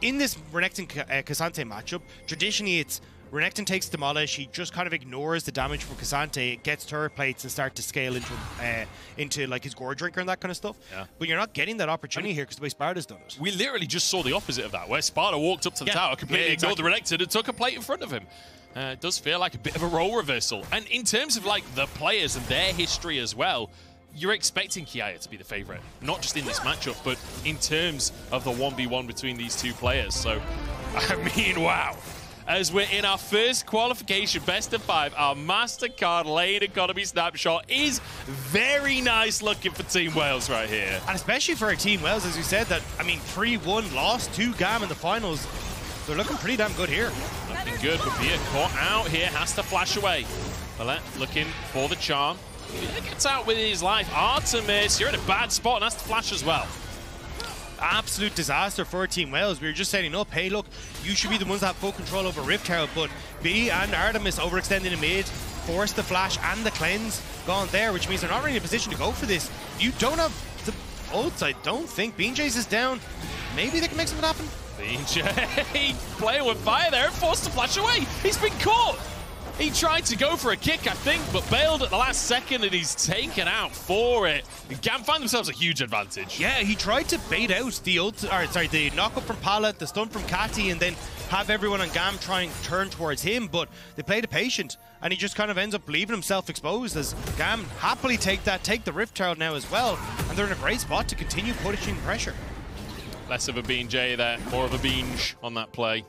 in this Renekton K'Sante matchup, traditionally it's Renekton takes Demolish, he just kind of ignores the damage from K'Sante, it gets turret plates and start to scale into like his Gore Drinker and that kind of stuff. Yeah. But you're not getting that opportunity here because the way Sparda's done it. We literally just saw the opposite of that, where Sparda walked up to the tower, completely ignored the Renekton and took a plate in front of him. It does feel like a bit of a role reversal. And in terms of like the players and their history as well, you're expecting Kiaya to be the favorite, not just in this matchup, but in terms of the 1v1 between these two players. So, I mean, wow. As we're in our first qualification, best of 5, our MasterCard lane economy snapshot is very nice looking for Team Wales right here. And especially for Team Wales, as we said, that, I mean, 3-1 loss to GAM in the finals. They're looking pretty damn good here. Looking good, but Bia caught out here, has to flash away. Valet looking for the charm. He gets out with his life. Artemis, you're in a bad spot and has to flash as well. Absolute disaster for Team Wales. We were just setting up, hey, look, you should be the ones that have full control over Rift Herald, but B and Artemis overextending in mid, forced the flash and the cleanse gone there, which means they're not really in a position to go for this. You don't have the ults, I don't think. BeanJ's is down. Maybe they can make something happen. BeanJ playing with fire there and forced to flash away. He's been caught. He tried to go for a kick, I think, but bailed at the last second, and he's taken out for it. GAM find themselves a huge advantage. Yeah, he tried to bait out the the knock-up from Pallet, the stun from Kati, and then have everyone on GAM try and turn towards him, but they played it patient, and he just kind of ends up leaving himself exposed as GAM happily take the Rift Herald now as well, and they're in a great spot to continue pushing pressure. Less of a BeanJ there, more of a BeanJ on that play.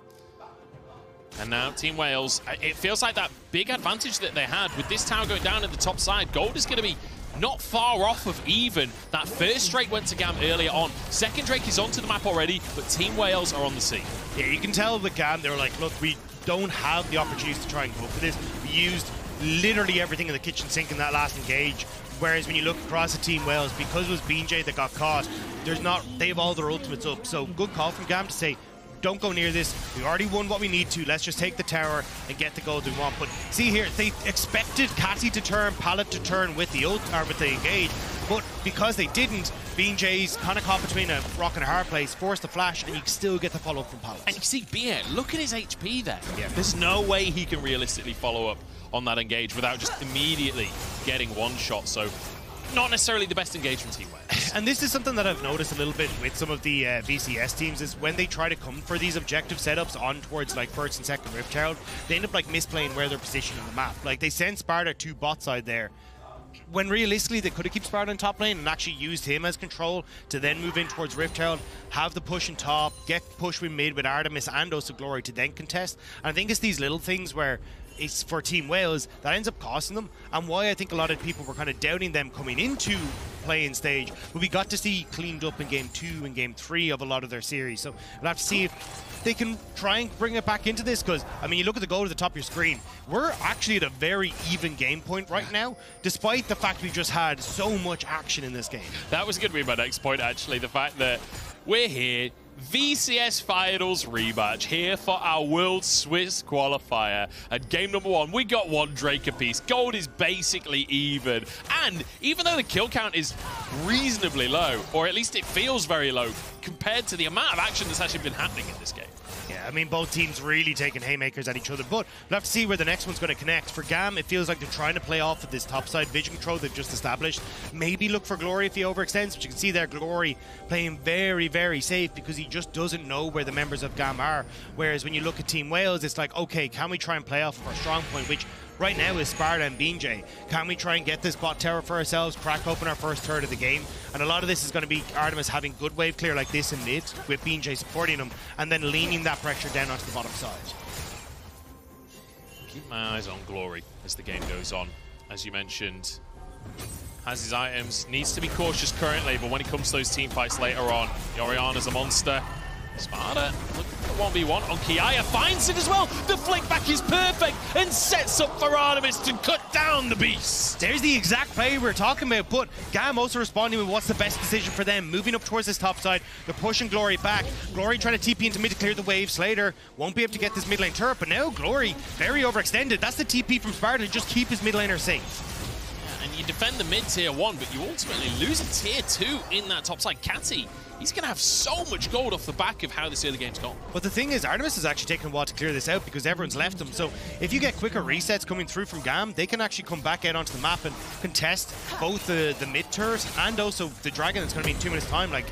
And now Team Wales, it feels like that big advantage that they had with this tower going down at the top side. Gold is going to be not far off of even. That first Drake went to GAM earlier on. Second Drake is onto the map already, but Team Wales are on the scene. Yeah, you can tell with GAM, they were like, look, we don't have the opportunities to try and go for this. We used literally everything in the kitchen sink in that last engage. Whereas when you look across at Team Wales, because it was BeanJ that got caught, they have all their ultimates up. So good call from GAM to say, don't go near this. We already won what we need to. Let's just take the tower and get the gold we want. But see here, they expected Kati to turn, Pallet to turn with the ult or with the engage, but because they didn't, BeanJ's kind of caught between a rock and a hard place, forced the flash, and you can still get the follow-up from Pallet. And you see Bia, look at his HP there. Yeah. There's no way he can realistically follow up on that engage without just immediately getting one shot. So not necessarily the best engagement Team Wales. And this is something that I've noticed a little bit with some of the VCS teams is when they try to come for these objective setups on towards like first and second Rift Herald, they end up like misplaying where they're positioned on the map. Like they send Sparda to bot side there, when realistically they could have kept Sparda in top lane and actually used him as control to then move in towards Rift Herald, have the push in top, get push we made with Artemis and also Glory to then contest. And I think it's these little things where it's for Team Wales that ends up costing them, and why I think a lot of people were kind of doubting them coming into playing stage, but we got to see cleaned up in Game 2 and Game 3 of a lot of their series. So we'll have to see if they can try and bring it back into this, because I mean, you look at the goal at the top of your screen, we're actually at a very even game point right now, despite the fact we just had so much action in this game. That was going to be my next point, actually, the fact that we're here, VCS Finals rematch here for our World Swiss qualifier. And game number 1, we got 1 Drake apiece. Gold is basically even. And even though the kill count is reasonably low, or at least it feels very low, compared to the amount of action that's actually been happening in this game. Yeah, I mean, both teams really taking haymakers at each other, but we'll have to see where the next one's going to connect. For GAM, it feels like they're trying to play off of this topside vision control they've just established. Maybe look for Glory if he overextends, but you can see there Glory playing very, very safe because he just doesn't know where the members of GAM are. Whereas when you look at Team Wales, it's like, okay, can we try and play off of our strong point, which right now is Sparda and BeanJ. Can we try and get this bot tower for ourselves, crack open our first third of the game? And a lot of this is going to be Artemis having good wave clear like this in mid, with BeanJ supporting him, and then leaning that pressure down onto the bottom side. Keep my eyes on Glory as the game goes on. As you mentioned, has his items, needs to be cautious currently, but when it comes to those team fights later on, Orianna's a monster. Sparda looking 1v1 on Kiaya, finds it as well. The flick back is perfect and sets up for Artemis to cut down the beast. There's the exact play we were talking about, but GAM also responding with what's the best decision for them. Moving up towards this top side, they're pushing Glory back. Glory trying to TP into mid to clear the wave. Slayder won't be able to get this mid lane turret, but now Glory very overextended. That's the TP from Sparda to just keep his mid laner safe. And you defend the mid tier 1, but you ultimately lose a tier 2 in that top side. Kati, he's going to have so much gold off the back of how this early game's gone. But the thing is, Artemis is actually taking a while to clear this out because everyone's left him. So if you get quicker resets coming through from GAM, they can actually come back out onto the map and contest both the mid turret and also the dragon that's going to be in 2 minutes time, like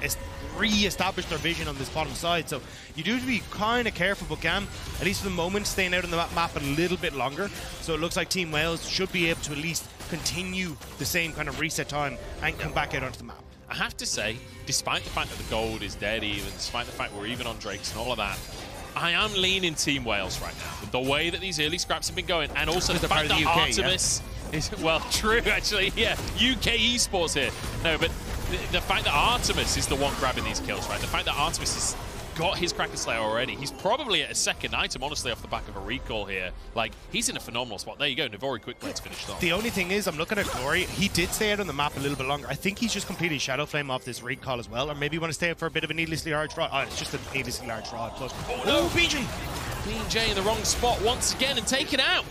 re-establish their vision on this bottom side. So you do have to be kind of careful, but GAM, at least for the moment, staying out on the map a little bit longer. So it looks like Team Wales should be able to at least continue the same kind of reset time and come back out onto the map. I have to say, despite the fact that the gold is dead even, despite the fact we're even on Drakes and all of that, I am leaning Team Wales right now. With the way that these early scraps have been going, and also the fact that Artemis is, well, true actually, yeah, UK Esports here. No, but the fact that Artemis is the one grabbing these kills, right? The fact that Artemis has got his Kraken Slayer already. He's probably at a second item, honestly, off the back of a recall here. Like, he's in a phenomenal spot. There you go, Navori quick plate's finished off. The only thing is, I'm looking at Glory. He did stay out on the map a little bit longer. I think he's just completed Shadow Flame off this recall as well, or maybe want to stay out for a bit of a needlessly large rod. Oh, it's just a needlessly large rod. Plus, oh no, BeanJ! BeanJ in the wrong spot once again and taken out.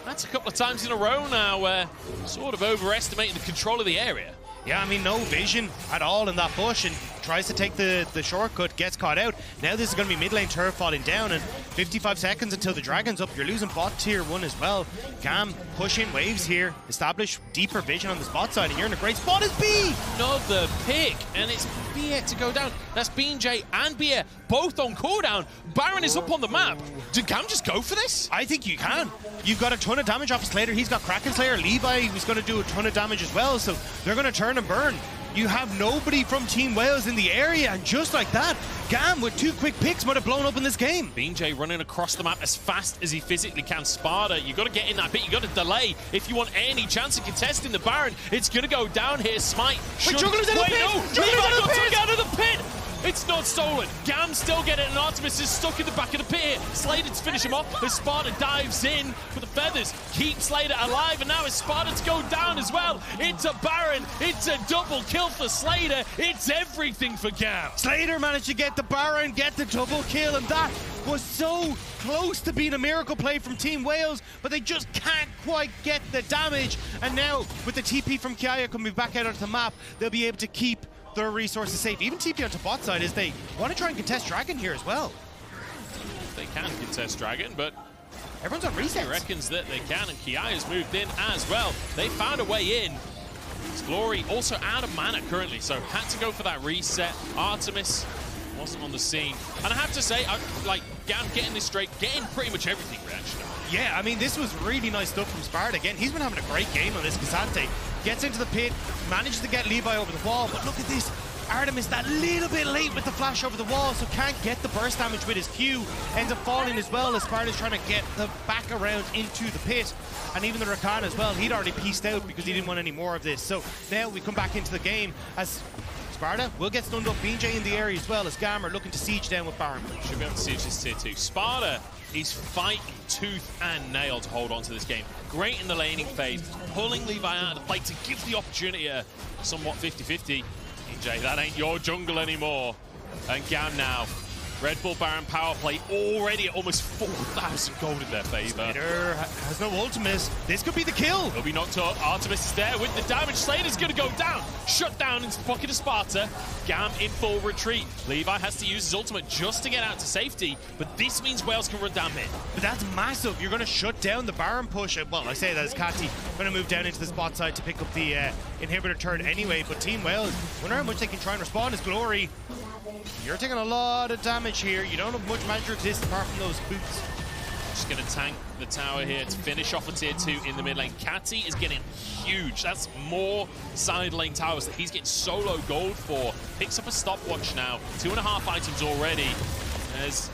That's a couple of times in a row now where sort of overestimating the control of the area. Yeah, I mean, no vision at all in that bush and tries to take the shortcut, gets caught out. Now this is going to be mid lane turret falling down and 55 seconds until the dragon's up. You're losing bot tier 1 as well. GAM pushing waves here, establish deeper vision on the spot side, and you're in a great spot as B! Another pick, and it's Beer to go down. That's BeanJ and Beer both on cooldown. Baron is up on the map. Did GAM just go for this? I think you can. You've got a ton of damage off of Slayder. He's got Kraken Slayer. Levi was going to do a ton of damage as well, so they're going to turn and burn. You have nobody from Team Wales in the area, and just like that, GAM with 2 quick picks might have blown up in this game. BeanJ running across the map as fast as he physically can. Sparda, you got to get in that bit, you got to delay if you want any chance of contesting the Baron. It's going to go down here. Smite. Wait, Juggler's in the pit! No, Levi got took out of the pit! It's not stolen. GAM still get it, and Artemis is stuck in the back of the pit here. Slayder to finish him off as Sparda dives in for the feathers. Keep Slayder alive, and now it's Sparda to go down as well. It's a Baron. It's a double kill for Slayder. It's everything for GAM. Slayder managed to get the Baron, get the double kill, and that was so close to being a miracle play from Team Wales, but they just can't quite get the damage. And now, with the TP from Kiaya coming back out onto the map, they'll be able to keep their resources safe. Even TP onto bot side as they want to try and contest Dragon here as well. They can contest Dragon, but everyone's on resets. He reckons that they can, and Kiaya's moved in as well. They found a way in. It's Glory also out of mana currently, so had to go for that reset. Artemis wasn't on the scene. And I have to say, like, GAM getting this straight, getting pretty much everything, actually. Yeah, I mean, this was really nice stuff from Sparda. Again, he's been having a great game on this. Kazante gets into the pit, manages to get Levi over the wall, but look at this. Artemis that little bit late with the flash over the wall, so can't get the burst damage with his Q. Ends up falling as well as Sparda's trying to get the back around into the pit. And even the Rakan as well, he'd already pieced out because he didn't want any more of this. So now we come back into the game as Sparda will get stunned up. BeanJ in the area as well as GAM are looking to siege down with Baron. Should be able to siege this tier 2. Sparda is fighting tooth and nail to hold on to this game. Great in the laning phase, pulling Levi out of the fight to give the opportunity a somewhat 50-50. BeanJ, that ain't your jungle anymore. And GAM now. Red Bull Baron power play already at almost 4,000 gold in their favor. Slayder has no ultimate. This could be the kill. He'll be knocked up. Artemis is there with the damage. Slayder's going to go down. Shut down into the pocket of Sparta. GAM in full retreat. Levi has to use his ultimate just to get out to safety, but this means Wales can run down mid. But that's massive. You're going to shut down the Baron push. Well, I say that as Kati going to move down into the spot side to pick up the inhibitor turret anyway, but Team Wales, wonder how much they can try and respond as Glory. You're taking a lot of damage here. You don't have much magic resist apart from those boots. Just going to tank the tower here to finish off a tier 2 in the mid lane. Kati is getting huge. That's more side lane towers that he's getting solo gold for. Picks up a stopwatch now. 2.5 items already, as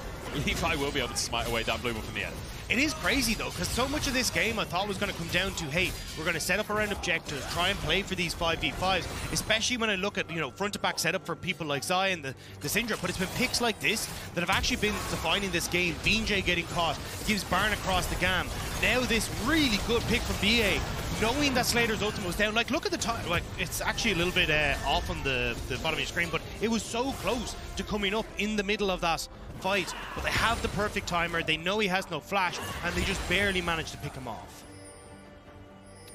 Levi will be able to smite away that blue one from the end. It is crazy though, because so much of this game I thought was going to come down to, hey, we're going to set up around objectives, try and play for these 5v5s, especially when I look at, you know, front to back setup for people like Xayah and the Syndra. But it's been picks like this that have actually been defining this game. BeanJ getting caught, gives Barn across the GAM. Now this really good pick from BA, knowing that Slayder's ultimate was down. Like, look at the time. Like, it's actually a little bit off on the bottom of your screen, but it was so close to coming up in the middle of that fight. But they have the perfect timer. They know he has no flash, and they just barely managed to pick him off.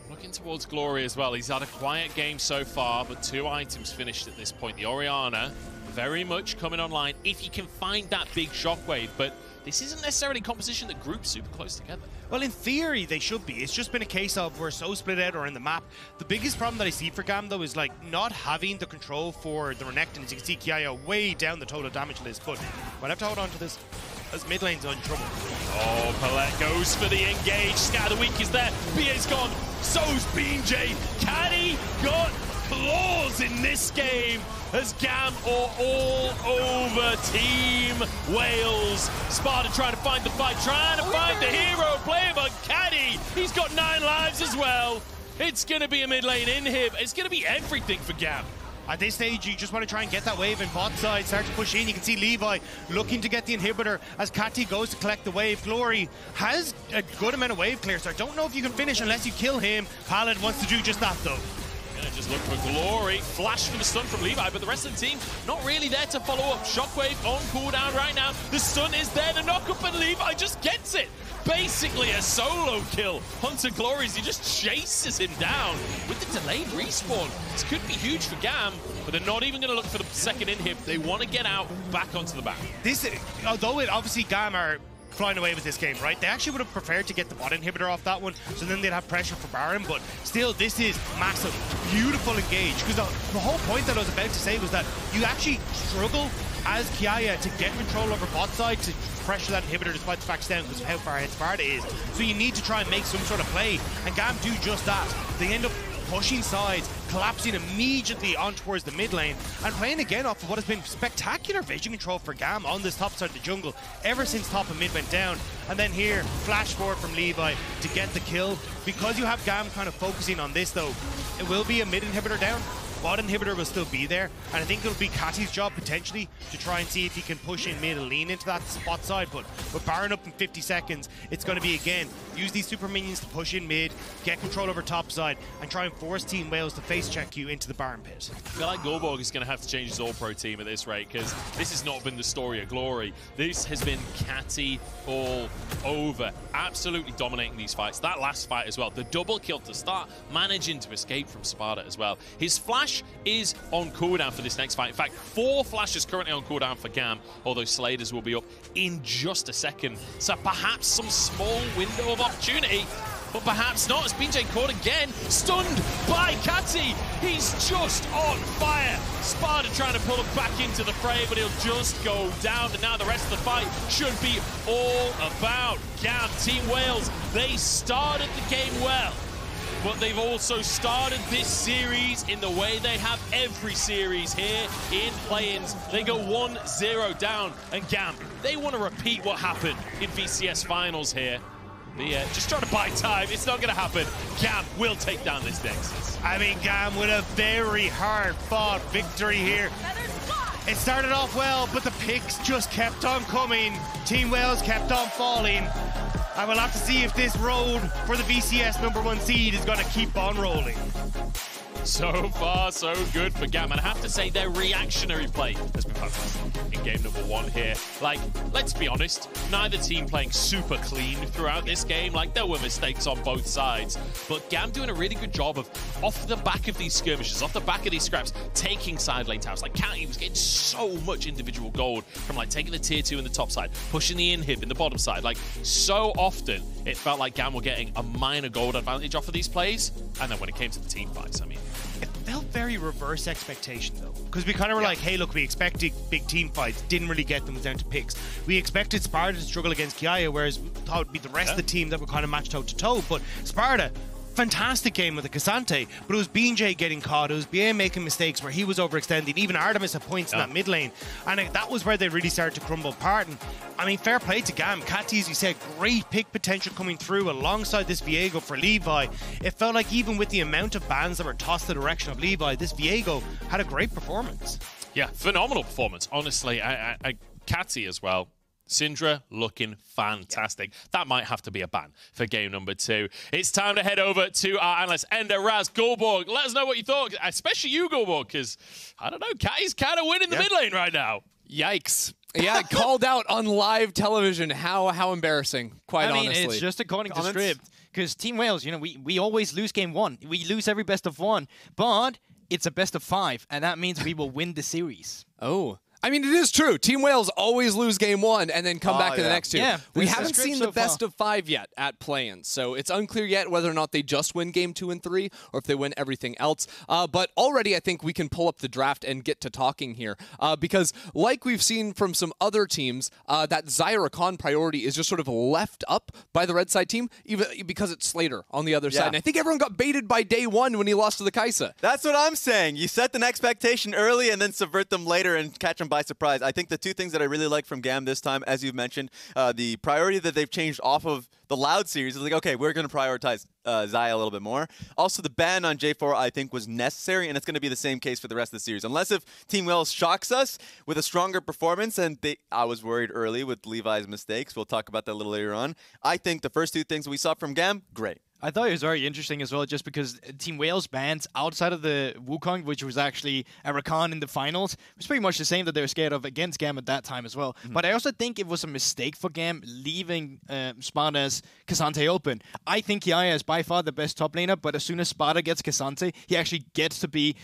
Looking towards Glory as well. He's had a quiet game so far, but 2 items finished at this point. The Orianna, very much coming online if he can find that big shockwave, but this isn't necessarily composition that groups super close together. Well, in theory, they should be. It's just been a case of we're so split out or in the map. The biggest problem that I see for GAM, though, is like not having the control for the Renekton. As you can see, Kiaya way down the total damage list, but we'll have to hold on to this as mid lane's in trouble. Oh, Palette goes for the engage. Scout of the week is there. BA's gone. So's BeanJ. Kati got claws in this game as GAM are all over Team Wales. Sparda trying to find the fight, trying to find the hero player, but Kati, he's got 9 lives as well. It's going to be a mid lane inhib. It's going to be everything for GAM. At this stage, you just want to try and get that wave in bot side, start to push in. You can see Levi looking to get the inhibitor as Kati goes to collect the wave. Glory has a good amount of wave clear, so I don't know if you can finish unless you kill him. Palad wants to do just that, though. Gonna just look for Glory. Flash for the stun from Levi, but the rest of the team not really there to follow up. Shockwave on cooldown right now. The stun is there, the knock-up, and Levi just gets it. Basically a solo kill. Hunter Glories, he just chases him down with the delayed respawn. This could be huge for GAM, but they're not even going to look for the second inhib. They want to get out back onto the back. This, although it obviously GAM are flying away with this game, right? They actually would have preferred to get the bot inhibitor off that one, so then they'd have pressure for Baron, but still, this is massive. Beautiful engage, because the whole point that I was about to say was that you actually struggle as Kiaya to get control over bot side to pressure that inhibitor despite the fact it's down because of how far ahead Sparda is. So you need to try and make some sort of play, and GAM do just that. They end up pushing sides, collapsing immediately on towards the mid lane, and playing again off of what has been spectacular vision control for GAM on this top side of the jungle ever since top and mid went down. And then here, flash forward from Levi to get the kill. Because you have GAM kind of focusing on this though, it will be a mid inhibitor down. Bot inhibitor will still be there, and I think it'll be Kati's job potentially to try and see if he can push in mid and lean into that spot side, but with Baron up in 50 seconds, it's going to be, again, use these super minions to push in mid, get control over top side, and try and force Team Wales to face check you into the Baron pit. I feel like Gorborg is going to have to change his all-pro team at this rate, because this has not been the story of Glory. This has been Kati all over, absolutely dominating these fights. That last fight as well, the double kill to start, managing to escape from Sparda as well. His flash is on cooldown for this next fight. In fact, 4 flashes currently on cooldown for GAM, although Slayders will be up in just a second. So perhaps some small window of opportunity, but perhaps not, as BeanJ caught again, stunned by Kati. He's just on fire. Sparda trying to pull him back into the fray, but he'll just go down, and now the rest of the fight should be all about GAM. Team Wales, they started the game well, but they've also started this series in the way they have every series here in play-ins. They go 1-0 down, and GAM, they want to repeat what happened in VCS finals here. But yeah, just trying to buy time. It's not going to happen. GAM will take down this Nexus. I mean, GAM with a very hard-fought victory here. It started off well, but the picks just kept on coming. Team Wales kept on falling. And we'll have to see if this road for the VCS #1 seed is going to keep on rolling. So far, so good for GAM. And I have to say, their reactionary play has been fantastic in game #1 here. Like, let's be honest, neither team playing super clean throughout this game. Like, there were mistakes on both sides. But GAM doing a really good job of, off the back of these skirmishes, off the back of these scraps, taking side lane towers. Like, Kati was getting so much individual gold from, like, taking the tier 2 in the top side, pushing the inhib in the bottom side. Like, so often, it felt like GAM were getting a minor gold advantage off of these plays. And then when it came to the team fights, I mean, it felt very reverse expectation, though. Because we kind of were like, hey, look, we expected big team fights. Didn't really get them down to picks. We expected Sparda to struggle against Kiaya, whereas we thought it would be the rest of the team that were kind of matched toe-to-toe. But Sparda, fantastic game with the K'Sante, but it was BeanJ getting caught. It was BA making mistakes where he was overextending. Even Artemis at points in that mid lane. And that was where they really started to crumble apart. And I mean, fair play to GAM. Kati, as you said, great pick potential coming through alongside this Viego for Levi. It felt like even with the amount of bans that were tossed the direction of Levi, this Viego had a great performance. Yeah, phenomenal performance. Honestly, Kati as well. Syndra looking fantastic. That might have to be a ban for game number 2. It's time to head over to our analyst, Ender Raz Gulborg. Let us know what you thought, especially you, Gulborg, because, I don't know, Kati's kind of winning the mid lane right now. Yikes. Yeah, called out on live television. How embarrassing, quite honestly. I mean, it's just according to script. Because Team Wales, you know, we always lose game 1. We lose every best of 1. But it's a best of 5, and that means we will win the series. Oh. I mean, it is true. Team Wales always lose game 1 and then come back to the next 2. Yeah, we haven't seen the best of 5 yet at play-ins, so it's unclear yet whether or not they just win game 2 and 3 or if they win everything else. But already I think we can pull up the draft and get to talking here because like we've seen from some other teams, that Xayah Rakan priority is just sort of left up by the red side team even because it's Slayder on the other side. And I think everyone got baited by day 1 when he lost to the Xayah. That's what I'm saying. You set an expectation early and then subvert them later and catch them by surprise. I think the 2 things that I really like from GAM this time, as you've mentioned, the priority that they've changed off of the Loud series is like, okay, we're going to prioritize Xayah a little bit more. Also, the ban on J4 I think was necessary, and it's going to be the same case for the rest of the series. Unless if Team Wales shocks us with a stronger performance, and I was worried early with Levi's mistakes. We'll talk about that a little later on. I think the first 2 things we saw from GAM, great. I thought it was very interesting as well, just because Team Wales bans outside of the Wukong, which was actually a Rakan in the finals, was pretty much the same that they were scared of against GAM at that time as well. But I also think it was a mistake for GAM leaving Sparda's K'Sante open. I think Kiaya is by far the best top laner, but as soon as Sparda gets K'Sante, he actually gets to be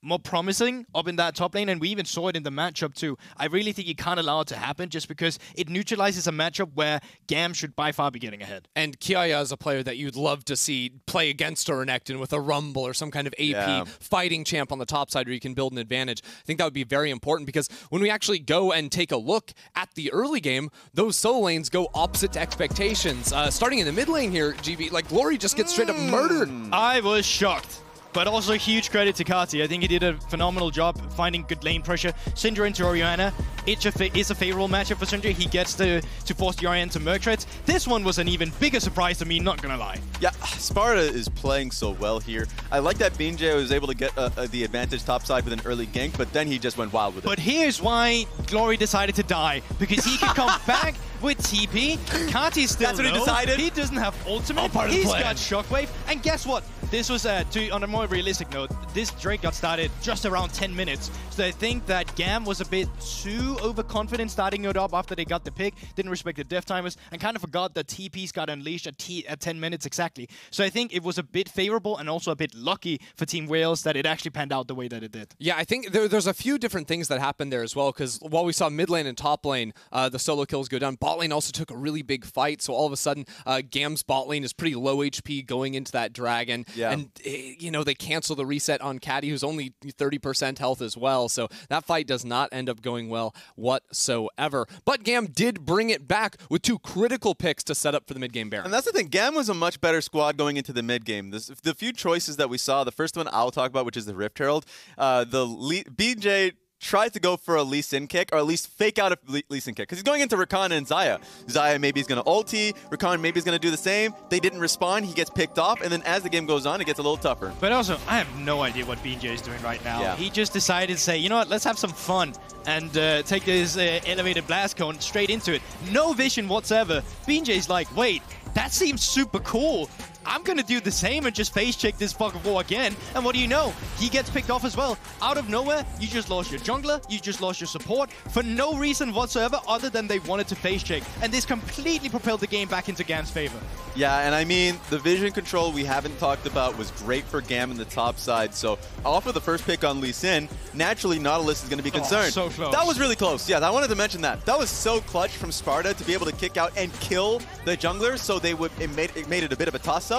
more promising up in that top lane, and we even saw it in the matchup too. I really think you can't allow it to happen just because it neutralizes a matchup where GAM should by far be getting ahead. And Kiaya is a player that you'd love to see play against Renekton with a Rumble or some kind of AP fighting champ on the top side where you can build an advantage. I think that would be very important because when we actually go and take a look at the early game, those solo lanes go opposite to expectations. Starting in the mid lane here, GB, like Glory just gets straight up murdered. I was shocked. But also huge credit to Kati. I think he did a phenomenal job finding good lane pressure. Syndra into Orianna. It is a favorable matchup for Syndra. He gets to force the Orianna to Merc Treads. This one was an even bigger surprise to me, not gonna lie. Yeah, Sparda is playing so well here. I like that BeanJ was able to get the advantage topside with an early gank, but then he just went wild with it. But here's why Glory decided to die. Because he could come back with TP. Kati's still That's what he decided. He doesn't have ultimate. He's got Shockwave. And guess what? This was, on a more realistic note, this Drake got started just around 10 minutes. So I think that GAM was a bit too overconfident starting it up after they got the pick, didn't respect the death timers, and kind of forgot that TPs got unleashed at 10 minutes exactly. So I think it was a bit favorable and also a bit lucky for Team Wales that it actually panned out the way that it did. Yeah, I think there's a few different things that happened there as well, because while we saw mid lane and top lane, the solo kills go down, bot lane also took a really big fight, so all of a sudden, GAM's bot lane is pretty low HP going into that dragon. Yeah. And, you know, they cancel the reset on Kati, who's only 30% health as well. So that fight does not end up going well whatsoever. But GAM did bring it back with 2 critical picks to set up for the mid-game Baron. And that's the thing. GAM was a much better squad going into the mid-game. The few choices that we saw, the first one I'll talk about, which is the Rift Herald. BeanJ tried to go for a Lee Sin kick, or at least fake out a Lee Sin kick, because he's going into Rakan and Xayah. Xayah maybe he's going to ulti, Rakan maybe he's going to do the same. They didn't respond, he gets picked off, and then as the game goes on, it gets a little tougher. But also, I have no idea what BeanJ is doing right now. Yeah. He just decided to say, you know what, let's have some fun, and take this elevated blast cone straight into it. No vision whatsoever. BeanJ's like, wait, that seems super cool. I'm going to do the same and just face check this fuck of war again. And what do you know? He gets picked off as well. Out of nowhere, you just lost your jungler, you just lost your support for no reason whatsoever other than they wanted to face check. And this completely propelled the game back into GAM's favor. Yeah, and I mean, the vision control we haven't talked about was great for GAM in the top side. So off of the first pick on Lee Sin, naturally Nautilus is going to be concerned. So close. That was really close. Yeah, I wanted to mention that. That was so clutch from Sparda to be able to kick out and kill the jungler, so it made it a bit of a toss-up.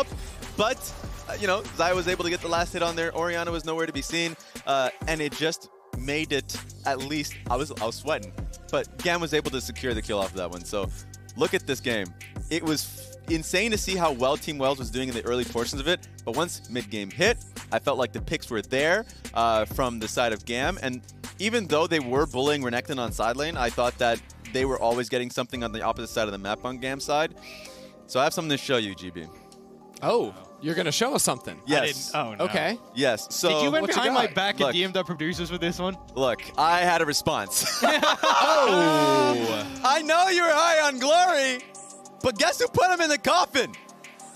But, you know, Xayah was able to get the last hit on there. Orianna was nowhere to be seen. And it just made it, at least, I was sweating. But GAM was able to secure the kill off of that one. So look at this game. It was insane to see how well Team Wells was doing in the early portions of it, but once mid-game hit, I felt like the picks were there from the side of GAM, and even though they were bullying Renekton on side lane, I thought that they were always getting something on the opposite side of the map on GAM side. So I have something to show you, GB. Oh, you're going to show us something? Yes. Oh, no. Okay. Yes. So Did you went behind my back Look, and DM'd our producers with this one? Look, I had a response. Oh! I know you were high on glory, but guess who put him in the coffin?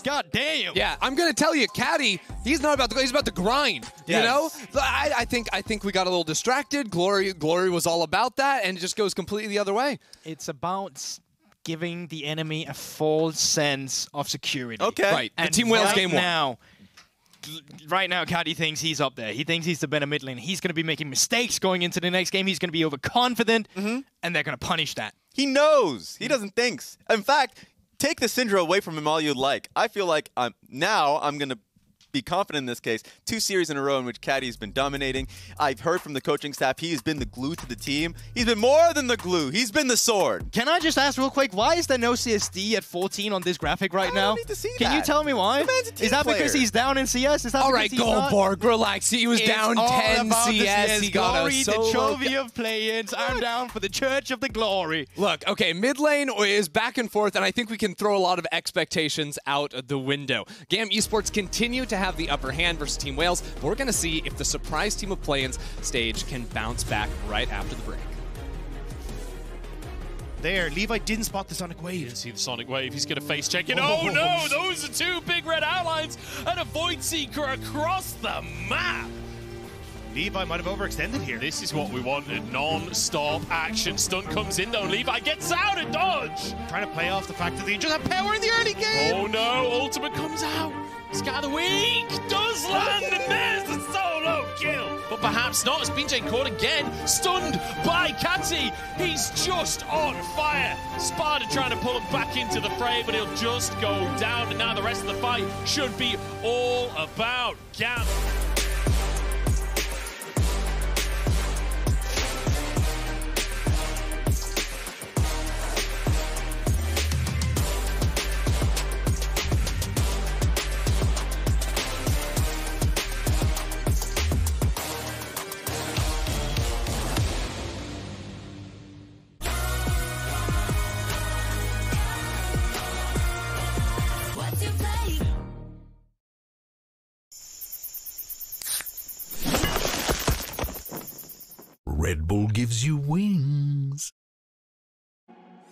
God damn. Yeah, I'm gonna tell you, Kati, he's not about the he's about the grind. Yes. You know, I think we got a little distracted. Glory was all about that, and it just goes completely the other way. It's about giving the enemy a false sense of security. Okay. Right. And the Team Wales game one. Right now, Kati thinks he's up there. He thinks he's the better mid lane. He's going to be making mistakes going into the next game. He's going to be overconfident, and they're going to punish that. He knows. He doesn't think. In fact, take the Syndra away from him all you'd like. I feel like now I'm going to be confident in this case. 2 series in a row in which Kati's been dominating. I've heard from the coaching staff he has been the glue to the team. He's been more than the glue. He's been the sword. Can I just ask real quick, why is there no CSD at 14 on this graphic right now? I don't need to see Can that. you tell me why? The man's a team Is that because player. he's down in CS? Is that All because right, he's not? Goldborg, relax. He was It's down all 10 about the CS. He got glory, a the solo. trophy of play-ins. I'm down for the Church of the Glory. Look, okay, mid lane is back and forth, and I think we can throw a lot of expectations out the window. GAM Esports continue to have the upper hand versus Team Wales, but we're going to see if the surprise Team of Play-ins stage can bounce back right after the break. There, Levi didn't spot the Sonic Wave. Didn't see the Sonic Wave. He's going to face check it. Oh no, those are 2 big red outlines and a Void Seeker across the map. Levi might have overextended here. This is what we wanted. Non-stop action. Stun comes in though. Levi gets out and dodge. Trying to play off the fact that they just have power in the early game. Oh no, ultimate comes out. Scatter the weak does land, and there's the solo kill. But perhaps not, as BeanJ caught again, stunned by Kati. He's just on fire. Sparda trying to pull him back into the fray, but he'll just go down. And now the rest of the fight should be all about GAM. Red Bull gives you wings.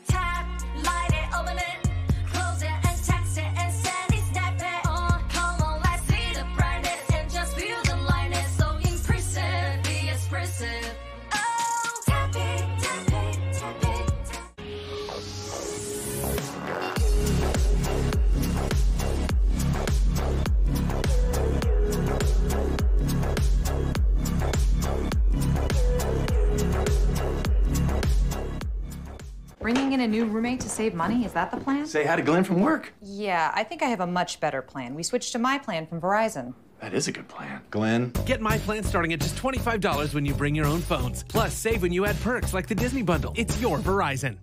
Tap, light it, open it, close it, and text it, and send it, snap it. Come on, let's see the brightness, and just feel the lightness. So impressive, be expressive. Oh, tap it, tap it, tap it. Bringing in a new roommate to save money, is that the plan? Say hi to Glenn from work. Yeah, I think I have a much better plan. We switched to my plan from Verizon. That is a good plan. Glenn. Get my plan starting at just $25 when you bring your own phones. Plus, save when you add perks like the Disney Bundle. It's your Verizon.